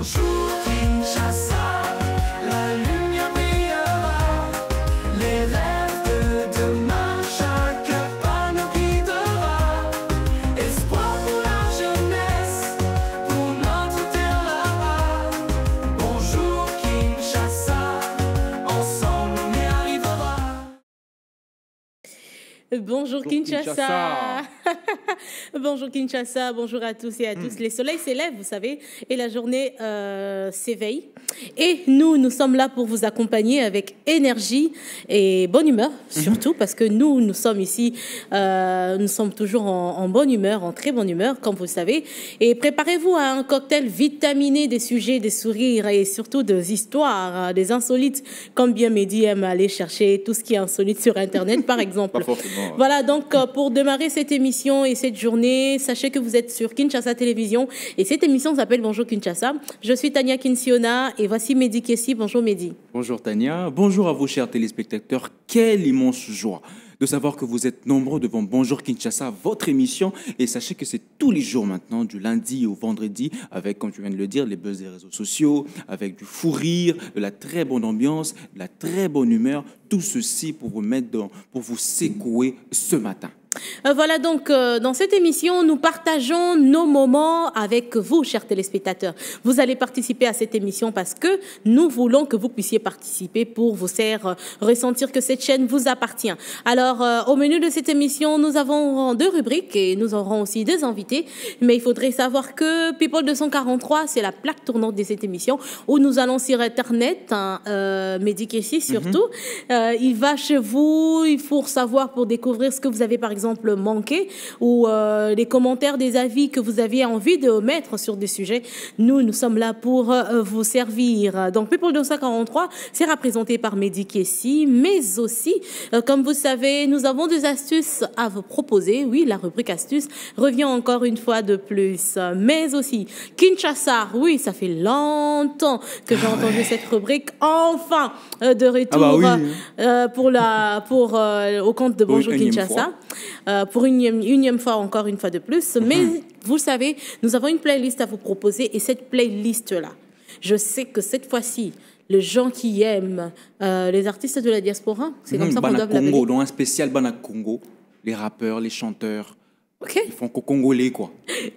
Bonjour Kinshasa, la lumière brillera, les rêves de demain, chaque pas nous guidera. Espoir pour la jeunesse, pour notre terre là-bas. Bonjour Kinshasa, ensemble on y arrivera. Bonjour Kinshasa. Bonjour Kinshasa, bonjour à tous et à tous. Les soleils s'élèvent, vous savez, et la journée s'éveille. Et nous sommes là pour vous accompagner avec énergie et bonne humeur, surtout parce que nous sommes ici, nous sommes toujours en bonne humeur, en très bonne humeur, comme vous le savez. Et préparez-vous à un cocktail vitaminé des sujets, des sourires et surtout des histoires, des insolites, comme bien Mehdi aime aller chercher tout ce qui est insolite sur Internet, par exemple. Voilà, donc pour démarrer cette émission et cette journée, sachez que vous êtes sur Kinshasa Télévision et cette émission s'appelle Bonjour Kinshasa. Je suis Tania Kinsiona et voici Mehdi Kessi. Bonjour Mehdi. Bonjour Tania, bonjour à vous chers téléspectateurs. Quelle immense joie de savoir que vous êtes nombreux devant Bonjour Kinshasa, votre émission. Et sachez que c'est tous les jours maintenant, du lundi au vendredi, avec, comme tu viens de le dire, les buzz des réseaux sociaux, avec du fou rire, de la très bonne ambiance, de la très bonne humeur. Tout ceci pour vous mettre pour vous secouer ce matin. Voilà donc, dans cette émission, nous partageons nos moments avec vous, chers téléspectateurs. Vous allez participer à cette émission parce que nous voulons que vous puissiez participer pour vous faire ressentir que cette chaîne vous appartient. Alors, au menu de cette émission, nous avons 2 rubriques et nous aurons aussi 2 invités. Mais il faudrait savoir que People 243, c'est la plaque tournante de cette émission où nous allons sur Internet, Mehdi Kessi surtout. Il va chez vous, il faut savoir pour découvrir ce que vous avez par exemple manqué ou les commentaires, des avis que vous aviez envie de mettre sur des sujets. Nous sommes là pour vous servir. Donc, People 243, c'est représenté par Mehdi Kessi, mais aussi, comme vous savez, nous avons des astuces à vous proposer. Oui, la rubrique astuces revient encore une fois de plus. Mais aussi, Kinshasa, oui, ça fait longtemps que j'ai entendu cette rubrique. Enfin, de retour au compte de Bonjour Kinshasa. Pour une énième fois, encore une fois de plus. Mais vous savez, nous avons une playlist à vous proposer et cette playlist-là, je sais que cette fois-ci, les gens qui aiment les artistes de la diaspora, c'est comme ça qu'on doit l'appeler. Dans un spécial Bana Congo, les rappeurs, les chanteurs. Okay. Les franco-congolais, quoi.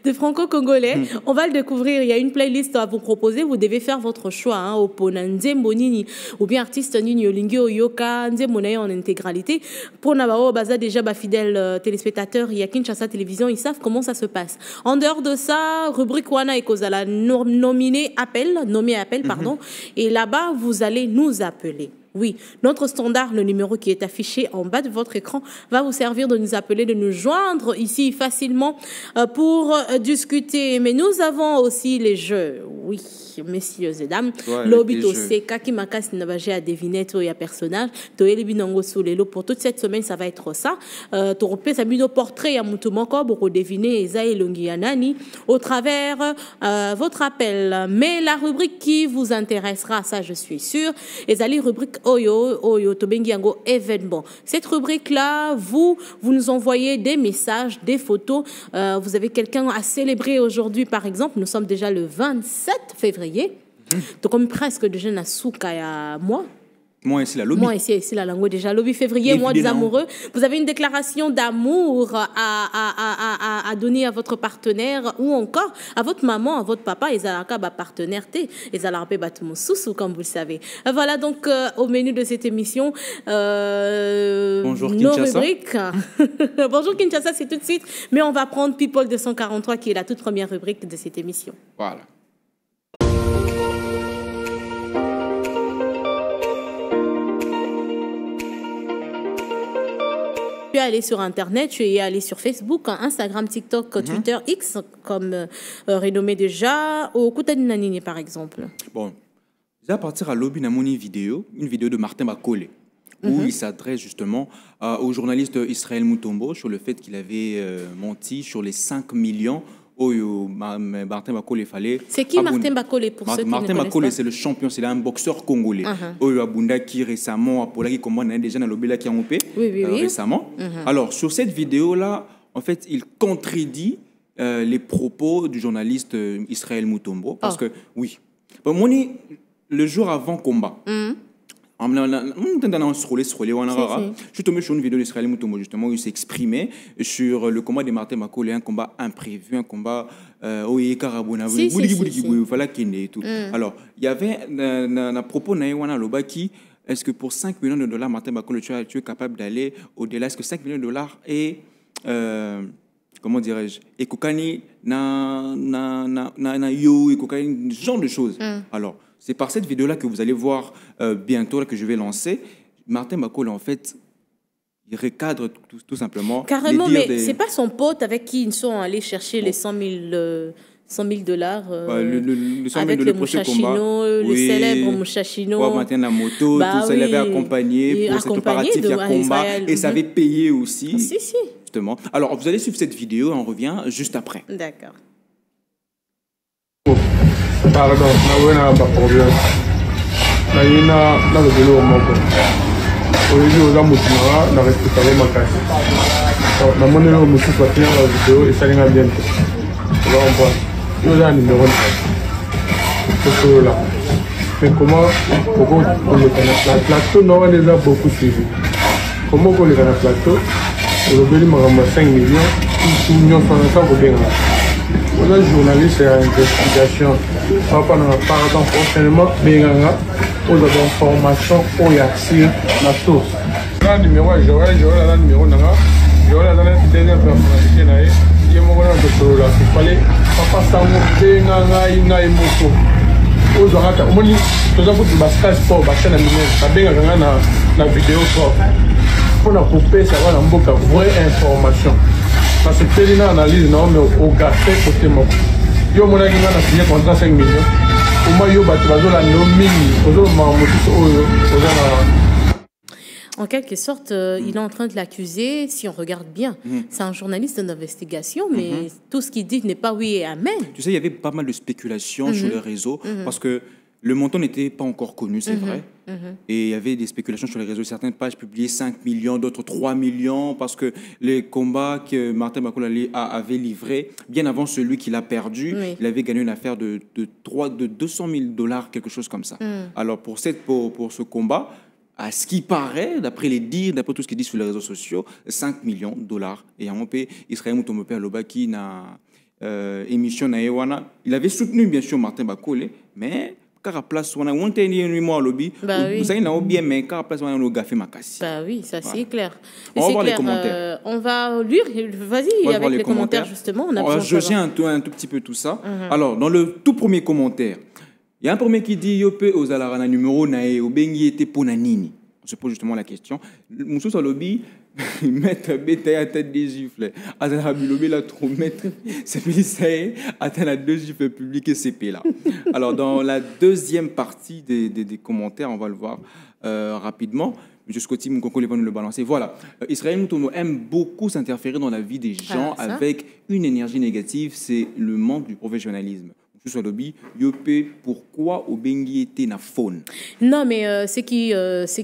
Des franco-congolais. On va le découvrir. Il y a une playlist à vous proposer. Vous devez faire votre choix. Au Ponanzembo Nini, ou bien artiste Nini Olingi Oyoka, Nzembonaye en intégralité. Pour Nabao, Baza, déjà, fidèles téléspectateurs, il y a Kinshasa Télévision, ils savent comment ça se passe. En dehors de ça, rubrique Wana et Kozala, nommé appel, pardon. Et là-bas, vous allez nous appeler. Oui, notre standard, le numéro qui est affiché en bas de votre écran, va vous servir de nous appeler, de nous joindre ici facilement pour discuter. Mais nous avons aussi les jeux. Oui, messieurs et dames. L'obito seka qui makas n'avaget à deviner il y a personnage. Toeli binango soulelo pour toute cette semaine, ça va être ça. Toropé ça bino portrait à mutumoko pour deviner Ezaï Longianani au travers votre appel. Mais la rubrique qui vous intéressera, ça je suis sûre, Ezali rubrique Oyo Tobengi Yango événement. Cette rubrique-là, vous nous envoyez des messages, des photos. Vous avez quelqu'un à célébrer aujourd'hui, par exemple. Nous sommes déjà le 27 février. Donc, comme presque déjà na souka ya moi. Moi ici la lobby. Moi ici la langue déjà lobby février, mois des amoureux. Vous avez une déclaration d'amour à donner à votre partenaire ou encore à votre maman, à votre papa. Et zalaka ba partenaire té, et zalaka ba sousou comme vous le savez. Voilà donc au menu de cette émission Bonjour nos Kinshasa. rubriques. Bonjour Kinshasa, c'est tout de suite. Mais on va prendre People 243 qui est la toute première rubrique de cette émission. Voilà. Tu es allé sur Internet, tu es allé sur Facebook, Instagram, TikTok, Twitter, X, comme renommé déjà, au Koutaninanini par exemple. Bon, à partir à l'obby, une vidéo de Martin Bakole, où il s'adresse justement au journaliste Israël Mutombo sur le fait qu'il avait menti sur les 5 millions. Martin Bakole fallait. C'est qui Martin Bakole pour ceux qui Martin ne Bakole, connaissent c'est le champion, c'est un boxeur congolais. Oyo Abunda qui récemment, pour la qui commande déjà dans l'obéla qui a rompé récemment. Alors sur cette vidéo là, en fait, il contredit les propos du journaliste Israël Mutombo parce que oui. Bon, moi, le jour avant combat, je suis tombé sur une vidéo d'Israël Moutombo, justement, où il s'est exprimé sur le combat de Martin Makole, un combat imprévu, un combat où il y a et tout. Alors, il y avait un propos Naïwana Lobaki. Est-ce que pour 5 millions de dollars, Martin Makole, tu es capable d'aller au-delà? Est-ce que 5 millions de dollars est, comment dirais-je, et Kokani, yo, et Kokani, ce genre de choses. Alors, c'est par cette vidéo-là que vous allez voir bientôt, là, que je vais lancer. Martin Makole, en fait, il recadre tout simplement. Carrément, mais c'est pas son pote avec qui ils sont allés chercher les 100 000 dollars le 100 000 avec de le Mouchachino, le célèbre Mouchachino. Pour maintenir la moto, tout ça, il avait accompagné pour cette préparatif à combat Israël. Et ça avait payé aussi. Si. Justement. Alors, vous allez suivre cette vidéo, on revient juste après. D'accord. Pardon, na problème. Na le vélo moko. Aujourd'hui, on a motivé na respecter ma casse. Na mon numéro motivé pour finir la vidéo et ça ira bien. On va voir. Il y a un numéro là. Mais comment on le connaît? La plateau, non, on les a beaucoup suivis. Comment on le connaît la plateau? Aujourd'hui, il m'a 5 millions. Tout le monde fait bien. On a journaliste à investigation. Par exemple, prochainement, on a une formation où il y a la source. Là, le numéro, j'aurai le numéro, j'aurai la dernière information. Il y a un moment où il fallait papa Sango, Moto. Aux orateurs, on dit que nous avons des basket sport, basket na vidéo sport. Pour la couper, ça va dans beaucoup de vraies informations. Parce que c'est une analyse, non, mais au café, côté moi. Yo, mon ami, a signé contrat 5 millions. Au moins, yo, tu vas la nominer. En quelque sorte, il est en train de l'accuser, si on regarde bien. C'est un journaliste d'investigation, mais tout ce qu'il dit n'est pas oui et amen. Tu sais, il y avait pas mal de spéculations sur les réseaux, parce que le montant n'était pas encore connu, c'est vrai. Et il y avait des spéculations sur les réseaux. Certaines pages publiaient 5 millions, d'autres 3 millions, parce que les combats que Martin Makole avait livrés, bien avant celui qu'il a perdu, il avait gagné une affaire de 200 000 dollars, quelque chose comme ça. Alors, pour ce combat, à ce qui paraît, d'après les dires, d'après tout ce qu'ils disent sur les réseaux sociaux, 5 millions de dollars. Et en paix, Israël Moutombo Lobaki na émission na Ewana. Il avait soutenu, bien sûr, Martin Makole, mais car à place, on a lobby. Vous avez bien, mais car à place, on a un gafé makassi. Bah oui, ça c'est clair. On va voir les commentaires. On va lire, vas-y, avec les commentaires, justement. On va juger un tout petit peu tout ça. Alors, dans le tout premier commentaire, il y a un premier qui dit Yope aux alarana numéro nae obengi était ponanini. On se pose justement la question. Moussou Salobi mettre bétail à tête des gifles. Azarabi lobby la trop mettre. C'est fait atteint la 2 gifles publiques et CP là. Alors dans la deuxième partie des commentaires, on va le voir rapidement. M. Scotty Moukoko va nous le balancer. Voilà. Israël Moutombo aime beaucoup s'interférer dans la vie des gens avec une énergie négative. C'est le manque du professionnalisme. Sur lobby, Yopé, pourquoi Obengi était na faune? Non, mais ce qui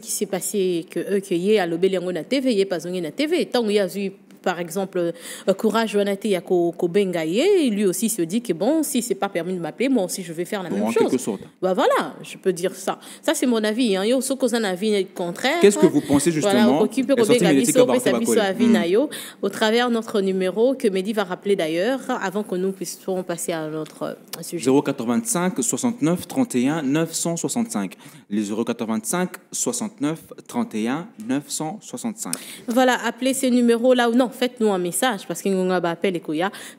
s'est passé que y a lobby na TV, y a pas na TV. Tant il y a eu par exemple Courage Wanate Yako Bengaye, lui aussi se dit que bon, si c'est pas permis de m'appeler, moi aussi je vais faire la même chose. En quelque sorte. Bah voilà, je peux dire ça. Ça c'est mon avis. Hein. Yo, so cause un avis contraire. Qu'est-ce que vous pensez justement? Au travers de notre numéro que Mehdi va rappeler d'ailleurs, avant que nous puissions passer à notre sujet. 085 69 31 965. Les 085 69 31 965. Voilà, appelez ces numéros là ou non. Faites-nous un message parce qu'il y a un appel.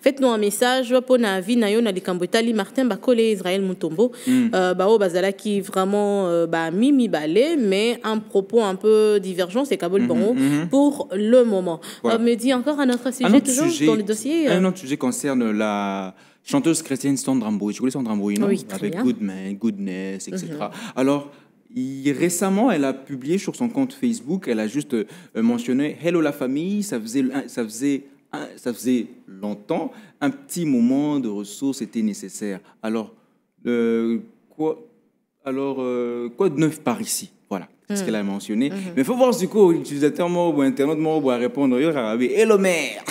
Faites-nous un message pour la vie de Martin Makole Israël Moutombo. Bazala qui vraiment mimi balé, mais un propos un peu divergent, c'est Kabul Bongo pour le moment. Voilà. Me dit encore un autre sujet toujours dans le dossier. Un autre sujet concerne la chanteuse chrétienne Sandra Mboui. Tu connais Sandra Mboui, non? Oui, avec Good Man, Goodness, etc. Alors, récemment, elle a publié sur son compte Facebook, elle a juste mentionné « Hello la famille », ça faisait longtemps, un petit moment de ressources était nécessaire. Alors, quoi de neuf par ici? Voilà, c'est ce qu'elle a mentionné. Mais il faut voir du coup, l'utilisateur ou internaute va répondre « Hello mère !»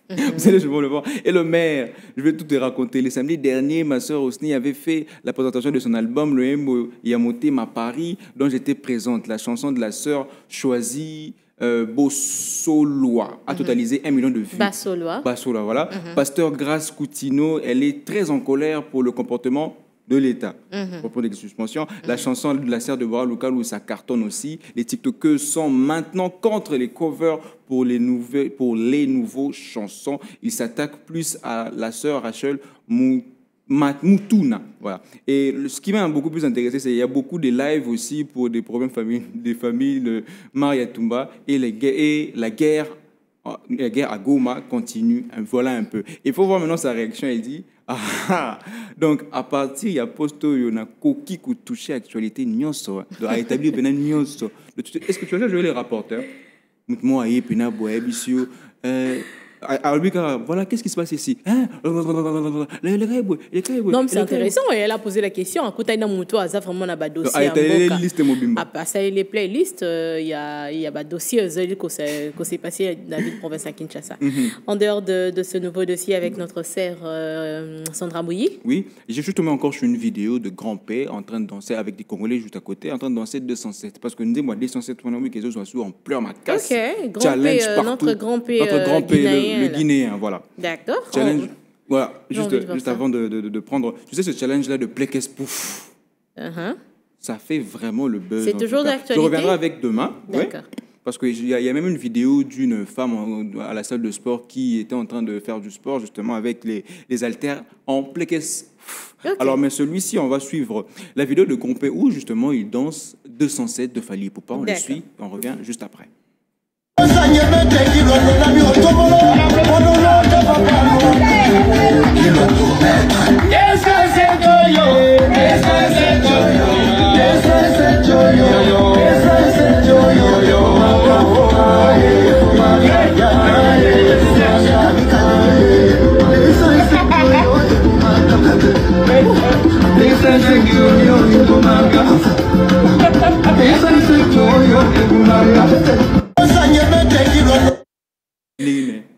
Vous allez souvent le voir. Et le maire, je vais tout te raconter. Le samedi dernier, ma soeur Osni avait fait la présentation de son album, Le Mbo Yamote Ma Paris, dont j'étais présente. La chanson de la sœur choisie. Bossolois a totalisé 1 million de vues. Bassolois. Bassolois, voilà. Pasteur Grace Coutinho, elle est très en colère pour le comportement de l'État. Propos de suspension. La chanson de la sœur de Bora Local où ça cartonne aussi. Les TikTokers sont maintenant contre les covers pour les nouveaux chansons. Ils s'attaquent plus à la sœur Rachel Moutouna. Voilà. Et ce qui m'a beaucoup plus intéressé, c'est qu'il y a beaucoup de lives aussi pour des problèmes des familles de Maria Tumba et la guerre à Goma continue. Voilà un peu. Il faut voir maintenant sa réaction. Elle dit donc à partir il y a posto il y a coquille qui touche l'actualité nyonso donc à établir pendant nyonso. Est-ce que tu as déjà joué les rapporteurs? Moi et pena boebisio voilà, qu'est-ce qui se passe ici? Hein? Non, mais c'est intéressant. Elle a posé la question. À côté d'un mouton, ça vraiment on a un dossier. Ça les playlists, il y a un dossier qui s'est passé dans la province à Kinshasa. En dehors de ce nouveau dossier avec notre sœur Sandra Mouyi. Oui, j'ai justement encore sur une vidéo de grand-père en train de danser avec des Congolais juste à côté, en train de danser 207. Parce que nous disons, moi, 207, on que les autres sont en pleurs ma casse. Ok, notre grand-père. Le Guinéen, voilà. D'accord. Challenge, voilà, juste avant de prendre... Tu sais, ce challenge-là de Plekes Pouf, ça fait vraiment le buzz. C'est toujours d'actualité. Je reviendrai avec demain. D'accord. Ouais, parce qu'il y a même une vidéo d'une femme à la salle de sport qui était en train de faire du sport, justement, avec les haltères en Plekes. Okay. Alors, mais celui-ci, on va suivre la vidéo de Compé où, justement, il danse 207 de Fally Ipupa. On le suit, on revient juste après.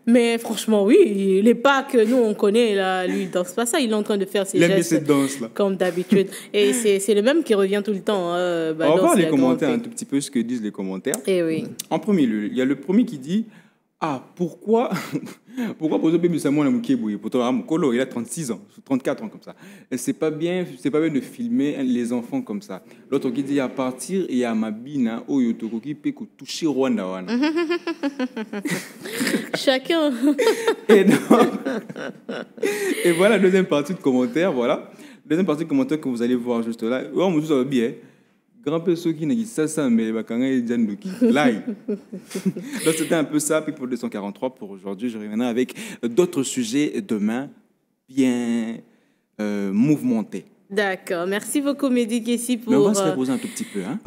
Mais franchement, oui, les pas que nous on connaît, là, lui il danse pas ça, il est en train de faire ses gestes cette danse, là. Comme d'habitude. Et c'est le même qui revient tout le temps. On va voir les commentaires, un tout petit peu ce que disent les commentaires. Et oui. En premier lieu, il y a le premier qui dit pourquoi poser bébé Samuel à Mukéboué? Pourtant, Mukolo, il a 36 ans, 34 ans comme ça. C'est pas bien de filmer les enfants comme ça. L'autre qui dit à partir, il y a Mabina, Oyotoko qui peut toucher Rwanda. Chacun. Et voilà la deuxième partie de commentaire. Voilà. Deuxième partie de commentaire que vous allez voir juste là. On me dit bien. Grand-père qui n'a dit ça, mais donc c'était un peu ça, puis pour 243 pour aujourd'hui. Je reviendrai avec d'autres sujets demain bien mouvementés. D'accord, merci beaucoup Mehdi Kessi pour... Mais on va se reposer un tout petit peu. Hein?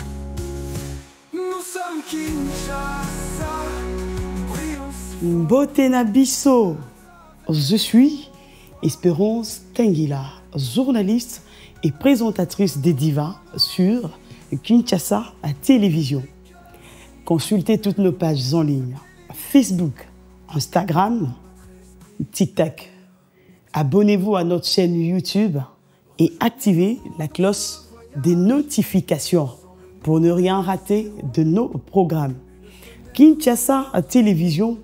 Nous sommes Kinshasa. Mbotena Bisso. Je suis Espérance Tengila, journaliste et présentatrice des divas sur Kinshasa à télévision. Consultez toutes nos pages en ligne, Facebook, Instagram, TikTok. Abonnez-vous à notre chaîne YouTube et activez la cloche des notifications pour ne rien rater de nos programmes. Kinshasa à télévision,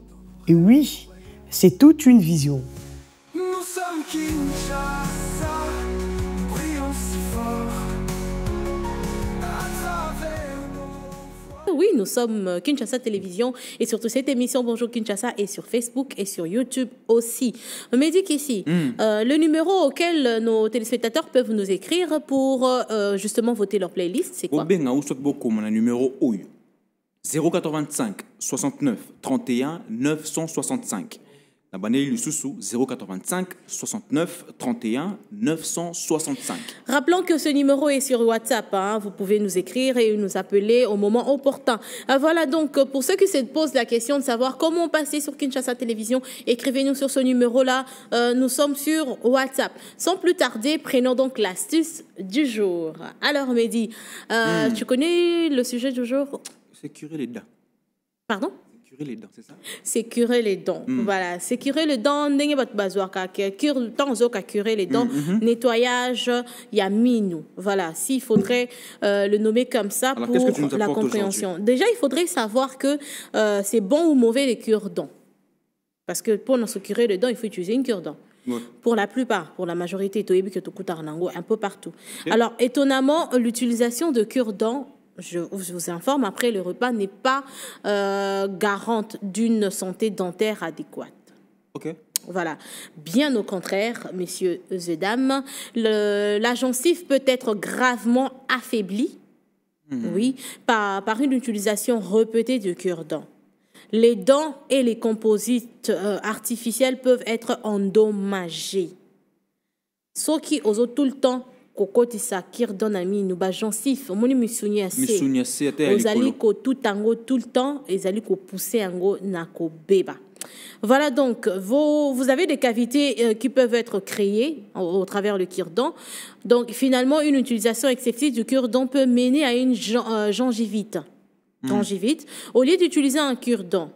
et oui, c'est toute une vision. Nous sommes Kinshasa, brillons si fort. Oui, nous sommes Kinshasa Télévision et surtout cette émission Bonjour Kinshasa est sur Facebook et sur YouTube aussi. Mehdi Kessi, le numéro auquel nos téléspectateurs peuvent nous écrire pour justement voter leur playlist, c'est quoi? Mon numéro 085 69 31 965. L'abonné le sous 085 69 31 965. Rappelons que ce numéro est sur WhatsApp. Hein. Vous pouvez nous écrire et nous appeler au moment opportun. Voilà donc pour ceux qui se posent la question de savoir comment passer sur Kinshasa Télévision, écrivez-nous sur ce numéro-là. Nous sommes sur WhatsApp. Sans plus tarder, prenons donc l'astuce du jour. Alors Mehdi, tu connais le sujet du jour? C'est curer les dents. Pardon? curer les dents, c'est ça? C'est curer les dents. Voilà, c'est curer les dents. Ndenge bat bazwa ka curer les dents. Nettoyage, il y a minou. Voilà, s'il faudrait le nommer comme ça. Alors, pour qu'est-ce que tu nous la apportes compréhension. Déjà, il faudrait savoir que c'est bon ou mauvais les cure-dents. Parce que pour se curer les dents, il faut utiliser une cure-dent. Ouais. Pour la plupart, pour la majorité, un peu partout. Okay. Alors, étonnamment, l'utilisation de cure-dents, je vous informe, après le repas, n'est pas garante d'une santé dentaire adéquate. Ok. Voilà. Bien au contraire, messieurs et dames, la gencive peut être gravement affaiblie, oui, par une utilisation répétée de cure-dents. Les dents et les composites artificiels peuvent être endommagés. Ce qui osent tout le temps kokoti sa cure-dent ami nous ba gencif moni misunya assez ozali ko tout le temps ezali ko pousser ango na ko beba. Voilà donc vous avez des cavités qui peuvent être créées au travers le cure-dent. Donc finalement une utilisation excessive du cure-dent peut mener à une gingivite. Au lieu d'utiliser un cure-dent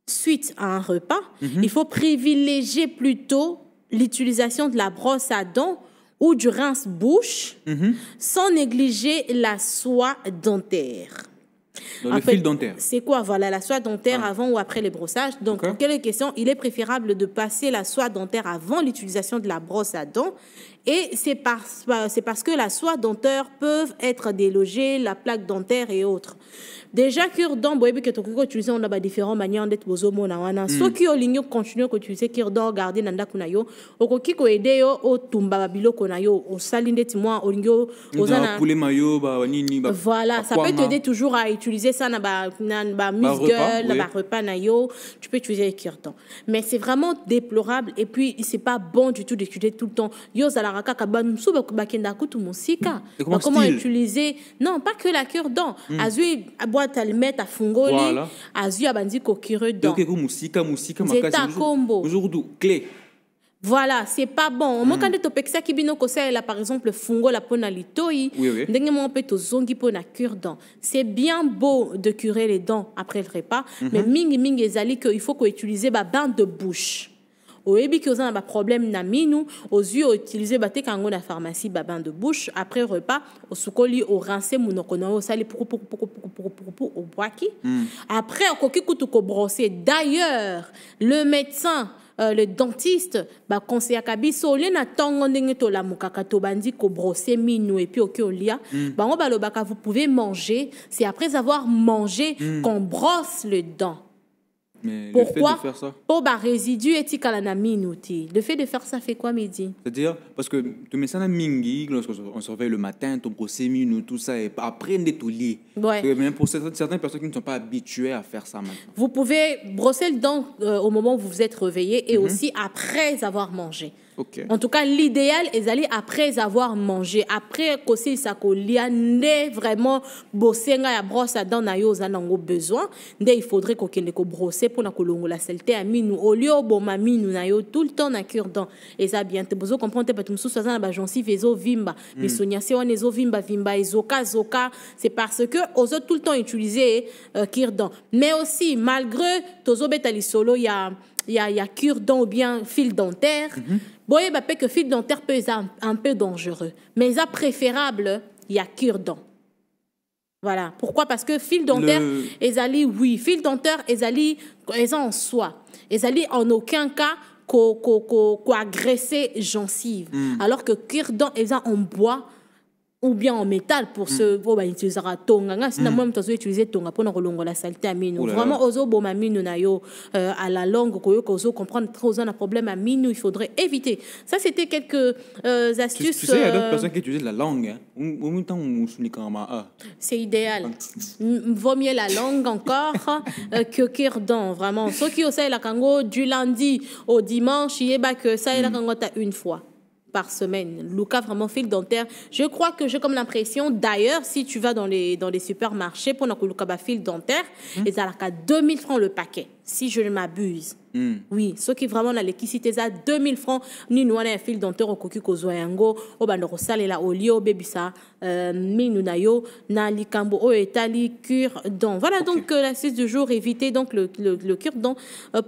suite à un repas, il faut privilégier plutôt l'utilisation de la brosse à dents ou du rince-bouche sans négliger la soie dentaire. Le fil dentaire. C'est quoi? Voilà, la soie dentaire avant ou après les brossages. Donc, pour quelle question, il est préférable de passer la soie dentaire avant l'utilisation de la brosse à dents. Et c'est parce que la soie dentaire peut être délogée, la plaque dentaire et autres. Déjà, cure-dent, on a différentes manières d'être bozomo na wana. Ceux qui ont ligné continuer à utiliser cure-dent, garder nanda kunayo, okoki ko aider yo o tumba babilo kunayo, o salinde timwa, o lingyo, ozana. Voilà, ça peut t'aider toujours à utiliser ça na ba muscle, na ba repas na yo. Tu peux utiliser cure-dent. Mais c'est vraiment déplorable et puis c'est pas bon du tout d'utiliser tout le temps. Yo zalaraka kabanumsu bakenda kutu musika. Comment utiliser? Non, pas que la cure-dent. Azui boîte à le mettre à fungoli, azui abandi ko cure-dent. C'est ta combo. Aujourd'hui clé. Voilà, c'est pas bon. Moi, quand tu as qui bino là, par exemple, fungo la pona litoi, on peut te zongi pona cure-dent. C'est bien beau de curer les dents après le repas, mais mingi ezali qu'il faut qu'on utilise ba bain de bouche. Au début, que vous avez un problème na minou, aux yeux utiliser baté kango na pharmacie ba bain de bouche après repas, au soukoli au rincer monokono au sali pour au boaki. Après au koki kutu ko brosser. D'ailleurs, le médecin le dentiste conseille à kabiso le na tongo ndenge to la mukaka to bandi ko brosser minou et puis au kiolia bango balobaka vous pouvez manger, c'est après avoir mangé qu'on brosse le dent. Mais pourquoi? Le fait de faire ça pour résidu éthique à la minuti. Le fait de faire ça fait quoi, Mehdi? C'est-à-dire, parce que tu mets ça dans mingi, lorsqu'on se réveille le matin, tu brosses minou, tout ça, et après, on est au lit. Même pour certaines personnes qui ne sont pas habituées à faire ça maintenant. Vous pouvez brosser le dent au moment où vous vous êtes réveillé et aussi après avoir mangé. Okay. En tout cas, l'idéal est d'aller après avoir mangé. Après, aussi, ça n'est vraiment bosser la brosse à dents na yo zanango besoin. Il faudrait qu'on ait brosser pour na la saleté à minou. Au lieu bon ma minou na yo tout le temps na cure-dent. Et ça bien te besoin comprendre pas tout ça na ba gencive ezo vimba. Mais sonia c'est on ezo vimba ezoka. C'est parce que aux autres tout le temps utiliser cure-dent. Mais aussi malgré tozo betali solo il y a cure-dent ou bien fil dentaire. Boye bape que fil dentaire peut être un peu dangereux, mais ça préférable, il y a cure-dent. Voilà. Pourquoi? Parce que fil dentaire, fil dentaire, ils en soie. Ils allaient en aucun cas agresser gencive. Alors que cure-dent, ils en bois ou bien en métal pour ce utiliser tonga sinon moi je utiliser tonga pour la saleté à minou vraiment ozo boma minou na yo à la langue ozo comprendre trop un problème à minou il faudrait éviter ça. C'était quelques astuces. Tu sais, il y a d'autres personnes qui utilisent la langue c'est idéal. Vaut mieux la langue encore que cure-dent vraiment ceux qui osent la kango du lundi au dimanche il y a que ça la kango ta une fois par semaine. Luca vraiment fil dentaire. Je crois que j'ai comme l'impression, d'ailleurs, si tu vas dans les supermarchés, pour que Luca fil dentaire, ils ont 2000 francs le paquet, si je ne m'abuse. Oui, ceux qui vraiment l'électricité ça 2000 francs ni nous on a un fil denteur au cocu ko zoyango au bando rosale la olio bebisa minu na yo na likambo o etali cure dent. Voilà donc l'astuce du jour, éviter donc le cure-dent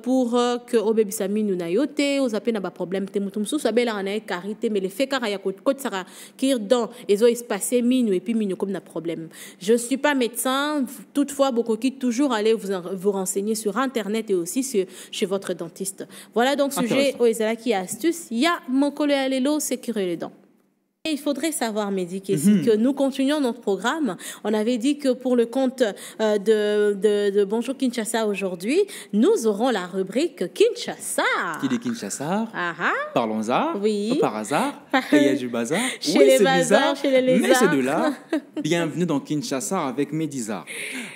pour que au bebisa minu na yo te aux appels n'a pas problème te mutum sous sabela on a carité mais les faits car ya côte sara cure-dent et zo espacé minu et puis minu comme na problème. Je ne suis pas médecin, toutefois beaucoup qui toujours aller vous renseigner sur internet et aussi chez votre dentiste. Voilà donc sujet au Ezala qui astuce. Il y a mon collègue Alélo, sécuriser les dents. Et il faudrait savoir, Mehdi, que nous continuons notre programme. On avait dit que pour le compte de Bonjour Kinshasa aujourd'hui, nous aurons la rubrique Kinshasa. Qui dit Kinshasa? Parlons-en. Oui. Par hasard. Il y a du bazar. Chez les bazars, chez les lézards. Mais c'est de là. Bienvenue dans Kinshasa avec Médizar.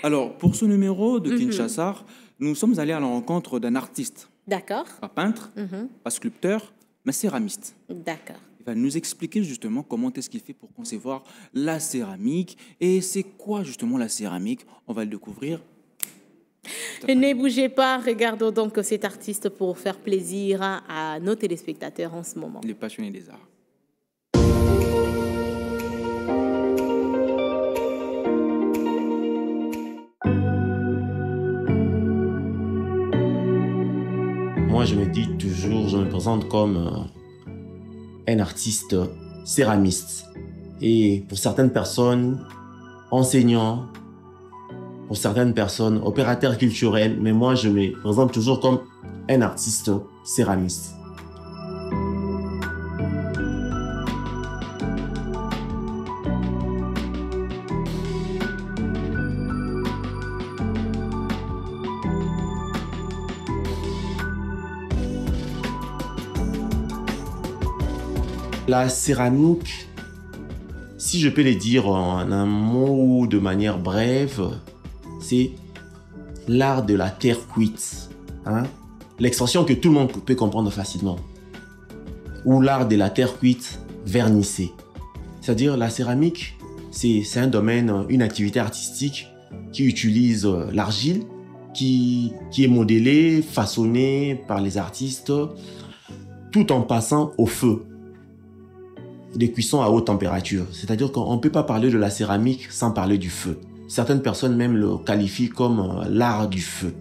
Alors, pour ce numéro de Kinshasa, nous sommes allés à la rencontre d'un artiste. D'accord. Pas peintre, pas sculpteur, mais céramiste. D'accord. Il va nous expliquer justement comment est-ce qu'il fait pour concevoir la céramique et c'est quoi justement la céramique. On va le découvrir. Ne bougez pas, regardons donc cet artiste pour faire plaisir à nos téléspectateurs en ce moment. Les passionnés des arts. Moi, je me dis toujours, je me présente comme un artiste céramiste. Et pour certaines personnes, enseignant, pour certaines personnes, opérateur culturel, mais moi, je me présente toujours comme un artiste céramiste. La céramique, si je peux le dire en un mot de manière brève, c'est l'art de la terre cuite. L'expression que tout le monde peut comprendre facilement. Ou l'art de la terre cuite vernissée. C'est-à-dire la céramique, c'est un domaine, une activité artistique qui utilise l'argile, qui est modélée, façonnée par les artistes, tout en passant au feu. Des cuissons à haute température. C'est-à-dire qu'on ne peut pas parler de la céramique sans parler du feu. Certaines personnes même le qualifient comme l'art du feu.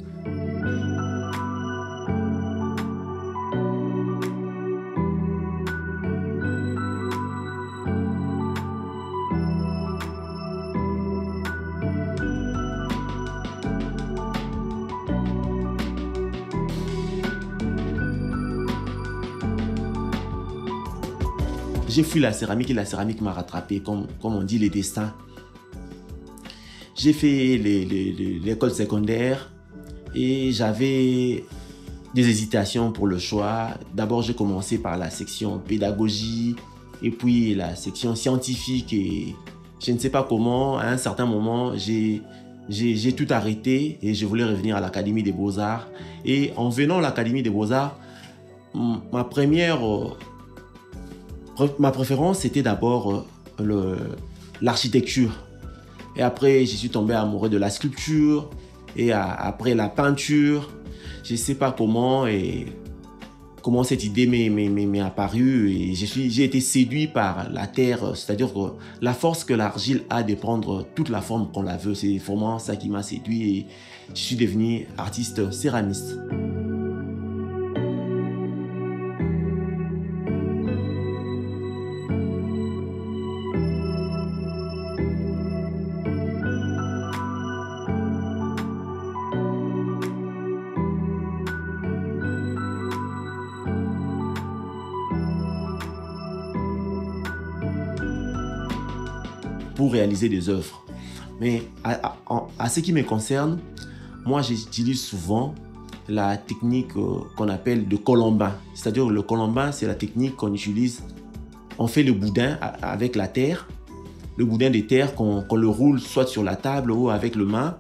J'ai fui la céramique et la céramique m'a rattrapé, comme on dit, les destins. J'ai fait l'école secondaire et j'avais des hésitations pour le choix. D'abord, j'ai commencé par la section pédagogie et puis la section scientifique. Et je ne sais pas comment, à un certain moment, j'ai tout arrêté et je voulais revenir à l'Académie des Beaux-Arts. Et en venant à l'Académie des Beaux-Arts, ma préférence, c'était d'abord l'architecture. Et après, je suis tombé amoureux de la sculpture. Et après, la peinture. Je ne sais pas comment cette idée m'est apparue. Et j'ai été séduit par la terre. C'est-à-dire que la force que l'argile a de prendre toute la forme qu'on la veut. C'est vraiment ça qui m'a séduit. Et je suis devenu artiste céramiste. Pour réaliser des œuvres. Mais à ce qui me concerne, moi j'utilise souvent la technique qu'on appelle de colombin. C'est-à-dire le colombin, c'est la technique qu'on utilise. On fait le boudin avec la terre, le boudin de terre qu'on le roule soit sur la table ou avec le main,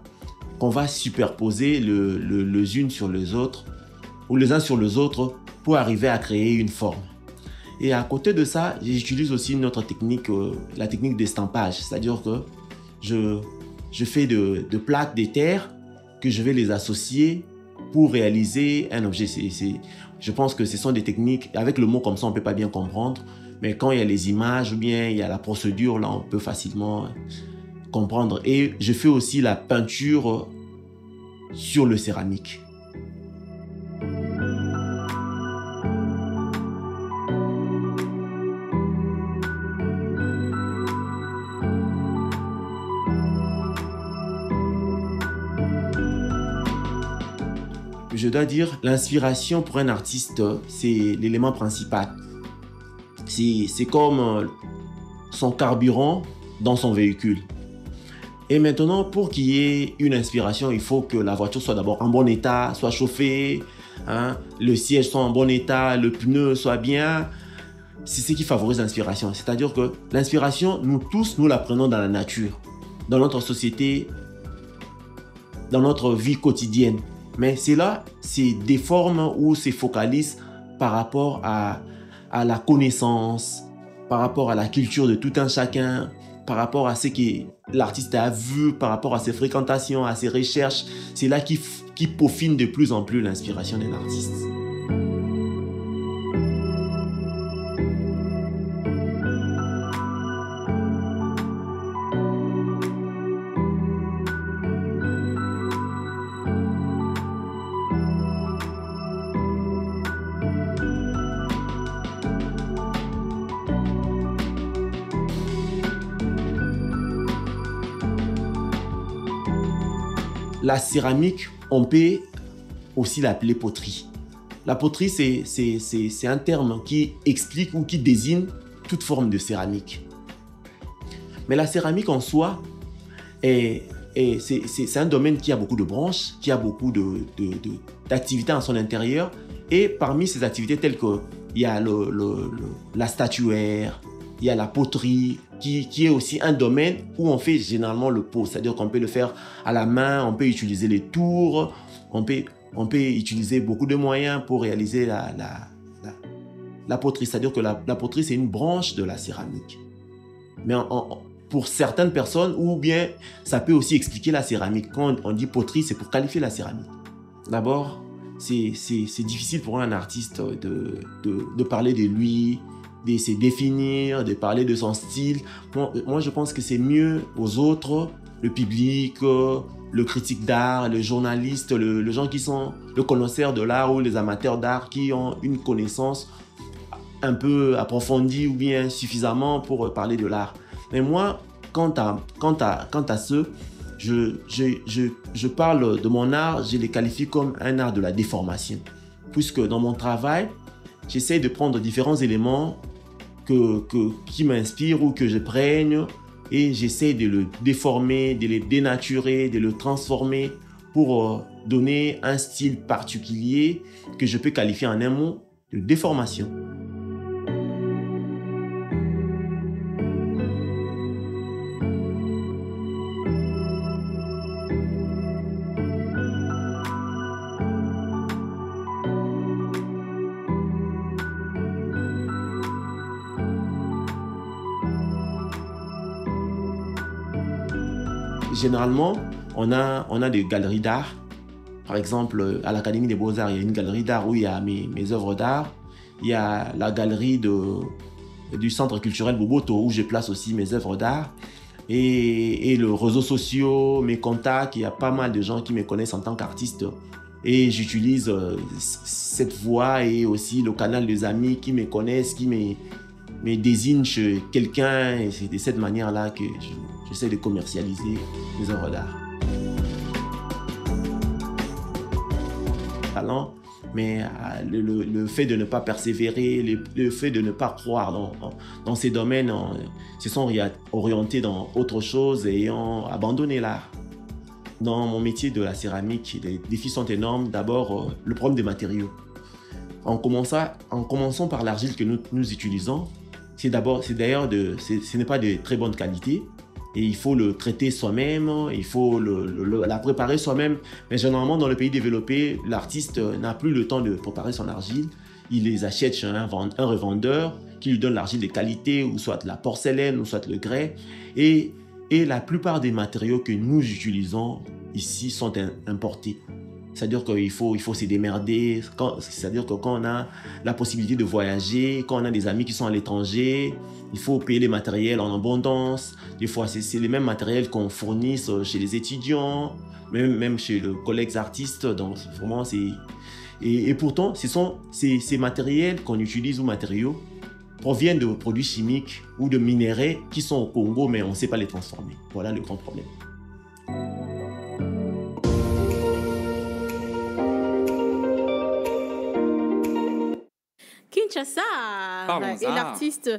qu'on va superposer les unes sur les autres ou les uns sur les autres pour arriver à créer une forme. Et à côté de ça, j'utilise aussi une autre technique, la technique d'estampage. C'est-à-dire que je fais de plaques de terre que je vais les associer pour réaliser un objet. Je pense que ce sont des techniques, avec le mot comme ça, on ne peut pas bien comprendre, mais quand il y a les images ou bien il y a la procédure, là, on peut facilement comprendre. Et je fais aussi la peinture sur le céramique. Je dois dire, l'inspiration pour un artiste, c'est l'élément principal. C'est comme son carburant dans son véhicule. Et maintenant, pour qu'il y ait une inspiration, il faut que la voiture soit d'abord en bon état, soit chauffée, hein, le siège soit en bon état, le pneu soit bien. C'est ce qui favorise l'inspiration. C'est-à-dire que l'inspiration, nous tous, nous la prenons dans la nature, dans notre société, dans notre vie quotidienne. Mais c'est là, c'est des formes où se focalise par rapport à la connaissance, par rapport à la culture de tout un chacun, par rapport à ce que l'artiste a vu, par rapport à ses fréquentations, à ses recherches. C'est là qui peaufine de plus en plus l'inspiration d'un artiste. La céramique, on peut aussi l'appeler poterie. La poterie, c'est un terme qui explique ou qui désigne toute forme de céramique. Mais la céramique en soi, c'est un domaine qui a beaucoup de branches, qui a beaucoup d'activités en son intérieur. Et parmi ces activités telles qu'il y a la statuaire, il y a la poterie, qui est aussi un domaine où on fait généralement le pot. C'est-à-dire qu'on peut le faire à la main, on peut utiliser les tours, on peut utiliser beaucoup de moyens pour réaliser la poterie. C'est-à-dire que la poterie, c'est une branche de la céramique. Mais pour certaines personnes, ou bien ça peut aussi expliquer la céramique. Quand on dit poterie, c'est pour qualifier la céramique. D'abord, c'est difficile pour un artiste de parler de lui, de se définir, de parler de son style. Moi, je pense que c'est mieux aux autres, le public, le critique d'art, le journaliste, les gens qui sont le connaisseur de l'art ou les amateurs d'art qui ont une connaissance un peu approfondie ou bien suffisamment pour parler de l'art. Mais moi, quant à ce, je parle de mon art, je les qualifie comme un art de la déformation. Puisque dans mon travail, j'essaie de prendre différents éléments qui m'inspirent ou que je prenne et j'essaie de le déformer, de les dénaturer, de le transformer pour donner un style particulier que je peux qualifier en un mot de déformation. Généralement, on a des galeries d'art. Par exemple, à l'Académie des Beaux-Arts, il y a une galerie d'art où il y a mes œuvres d'art. Il y a la galerie du Centre culturel Boboto où je place aussi mes œuvres d'art. Et les réseaux sociaux, mes contacts, il y a pas mal de gens qui me connaissent en tant qu'artiste. Et j'utilise cette voie et aussi le canal des amis qui me connaissent, qui me désignent chez quelqu'un. Et c'est de cette manière-là que j'essaie de commercialiser mes œuvres d'art. Talent, mais le fait de ne pas persévérer, le fait de ne pas croire dans ces domaines, se sont orientés dans autre chose et ayant abandonné l'art. Dans mon métier de la céramique, les défis sont énormes. D'abord, le problème des matériaux. En commençant par l'argile que nous utilisons, ce n'est pas de très bonne qualité. Et il faut le traiter soi-même, il faut la préparer soi-même. Mais généralement, dans le pays développé, l'artiste n'a plus le temps de préparer son argile. Il les achète chez un revendeur qui lui donne l'argile de qualité, ou soit la porcelaine, ou soit le grès. Et la plupart des matériaux que nous utilisons ici sont importés. C'est-à-dire qu'il faut se démerder. C'est-à-dire que quand on a la possibilité de voyager, quand on a des amis qui sont à l'étranger, il faut payer les matériels en abondance. Des fois, c'est les mêmes matériels qu'on fournisse chez les étudiants, même chez les collègues artistes. Donc, vraiment, c'est... Et pourtant, ces matériels qu'on utilise ou matériaux proviennent de produits chimiques ou de minéraux qui sont au Congo, mais on ne sait pas les transformer. Voilà le grand problème. Kinshasa. Parlons-en. Et l'artiste,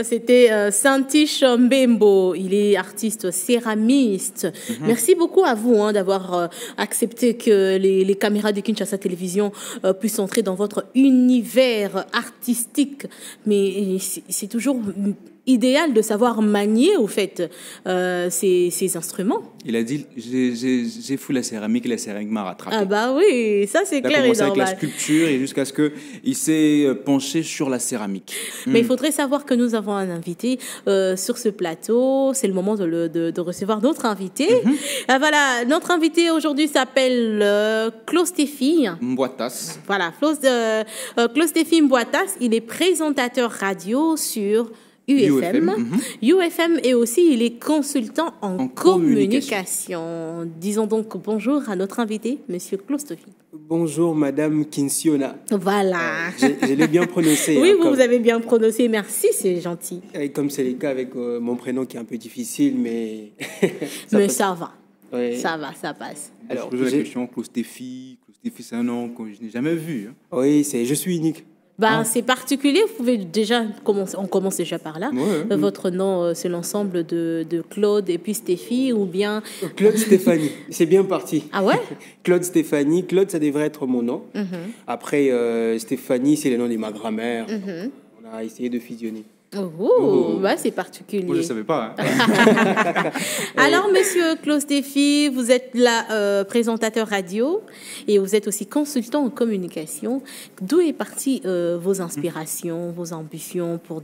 c'était Santish Mbembo. Il est artiste céramiste. Merci beaucoup à vous d'avoir accepté que les caméras de Kinshasa Télévision puissent entrer dans votre univers artistique. Mais c'est toujours idéal de savoir manier, au fait, ces instruments. Il a dit, j'ai foutu la céramique et la céramique m'a rattrapé. Ah bah oui, ça c'est clair et normal. Il a commencé avec la sculpture et jusqu'à ce qu'il s'est penché sur la céramique. Mais il faudrait savoir que nous avons un invité sur ce plateau. C'est le moment de recevoir notre invité. Voilà, notre invité aujourd'hui s'appelle Claude Stéphie Mboitas. Voilà, Claude Stéphie Mboitas. Il est présentateur radio sur UFM. UFM et aussi il est consultant en communication. Disons donc bonjour à notre invité, Monsieur Claude Stéphie. Bonjour Madame Kinsiona. Voilà. Je l'ai bien prononcé. Oui, vous avez bien prononcé, merci, c'est gentil. Et comme c'est le cas avec mon prénom qui est un peu difficile, mais... ça va. Ouais. Ça va, ça passe. Alors, je pose la question, Claude Stéphie, c'est un nom que je n'ai jamais vu. Oui, je suis unique. C'est particulier, vous pouvez déjà commencer, on commence déjà par là. Ouais. Votre nom, c'est l'ensemble de Claude et puis Stéphie ou bien... Claude Stéphanie, c'est bien parti. Ah ouais? Claude Stéphanie, Claude ça devrait être mon nom. Après, Stéphanie, c'est le nom de ma grand-mère. On a essayé de fusionner. Bah, c'est particulier. Moi, je ne savais pas. Alors, monsieur Claude Stéphie, vous êtes là présentateur radio et vous êtes aussi consultant en communication. D'où est partie vos inspirations, vos ambitions pour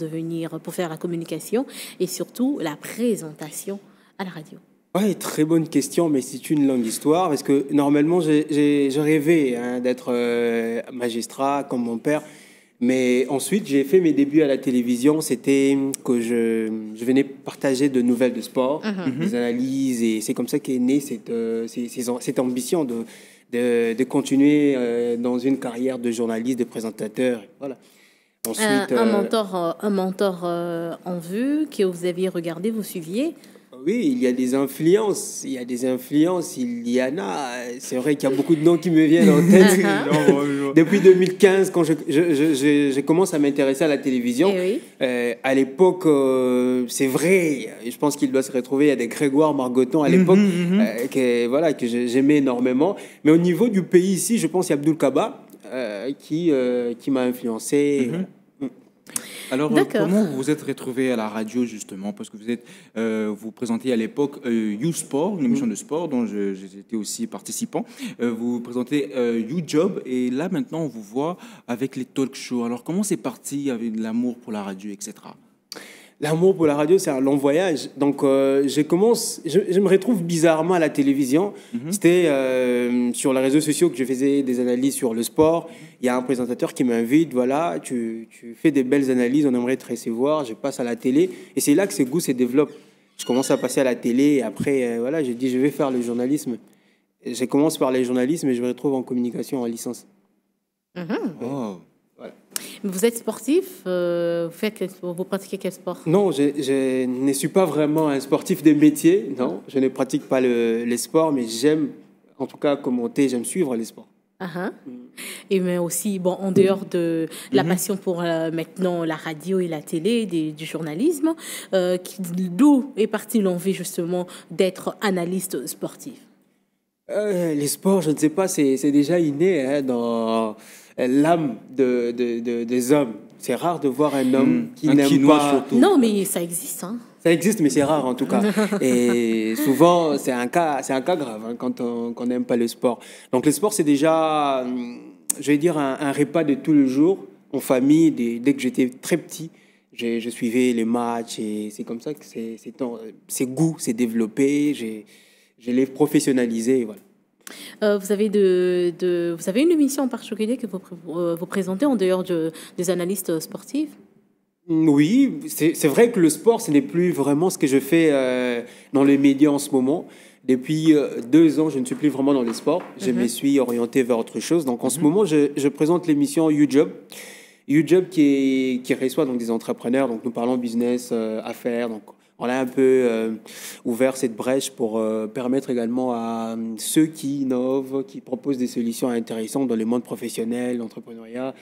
faire la communication et surtout la présentation à la radio? Oui, très bonne question, mais c'est une longue histoire parce que normalement, j'ai rêvé d'être magistrat comme mon père. Mais ensuite, j'ai fait mes débuts à la télévision. C'était que je venais partager de nouvelles de sport, des analyses. Et c'est comme ça qu'est née cette ambition de continuer dans une carrière de journaliste, de présentateur. Voilà. Ensuite, un mentor en vue que vous aviez regardé, vous suiviez? Oui, il y a des influences. Il y en a. C'est vrai qu'il y a beaucoup de noms qui me viennent en tête. Depuis 2015, quand je commence à m'intéresser à la télévision, à l'époque, c'est vrai, je pense qu'il doit se retrouver. Il y a des Grégoire Margoton à l'époque que j'aimais énormément. Mais au niveau du pays ici, je pense qu'il y a Abdoul Kaba qui m'a influencé. Alors, comment vous vous êtes retrouvé à la radio, justement? Parce que vous présentiez à l'époque YouSport, une émission de sport dont j'étais aussi participant. Vous présentez YouJob et là, maintenant, on vous voit avec les talk shows. Alors, comment c'est parti avec l'amour pour la radio, etc.? L'amour pour la radio, c'est un long voyage. Donc, je me retrouve bizarrement à la télévision. C'était sur les réseaux sociaux que je faisais des analyses sur le sport. Il y a un présentateur qui m'invite, voilà, tu fais des belles analyses, on aimerait te recevoir. Je passe à la télé. Et c'est là que ce goût se développe. Je commence à passer à la télé. Et après, voilà, je dis, je vais faire le journalisme. Je commence par les journalismes et je me retrouve en communication en licence. Oh. Voilà. Vous êtes sportif, vous pratiquez quel sport? Non, je ne suis pas vraiment un sportif de métier. Non, je ne pratique pas les sports, mais j'aime, en tout cas, commenter, j'aime suivre les sports. Et mais aussi, en dehors de la passion pour maintenant la radio et la télé, du journalisme, d'où est partie l'envie justement d'être analyste sportif? Les sports, je ne sais pas, c'est déjà inné dans l'âme des hommes. C'est rare de voir un homme qui n'aime pas... Surtout. Non, mais ça existe. Ça existe, mais c'est rare en tout cas. Et souvent, c'est un cas grave quand on n'aime pas le sport. Donc le sport, c'est déjà, je vais dire, un repas de tous les jours en famille. Dès que j'étais très petit, je suivais les matchs et c'est comme ça que ces goûts s'est développé. Je l'ai professionnalisé. Voilà. Vous avez vous avez une émission en particulier que vous présentez en dehors des analystes sportifs? Oui, c'est vrai que le sport, ce n'est plus vraiment ce que je fais dans les médias en ce moment. Depuis 2 ans, je ne suis plus vraiment dans les sports. Je me suis orienté vers autre chose. Donc en ce moment, je présente l'émission YouJob. YouJob qui reçoit donc des entrepreneurs. Donc nous parlons business, affaires. Donc on a un peu ouvert cette brèche pour permettre également à ceux qui innovent, qui proposent des solutions intéressantes dans le monde professionnel, l'entrepreneuriat,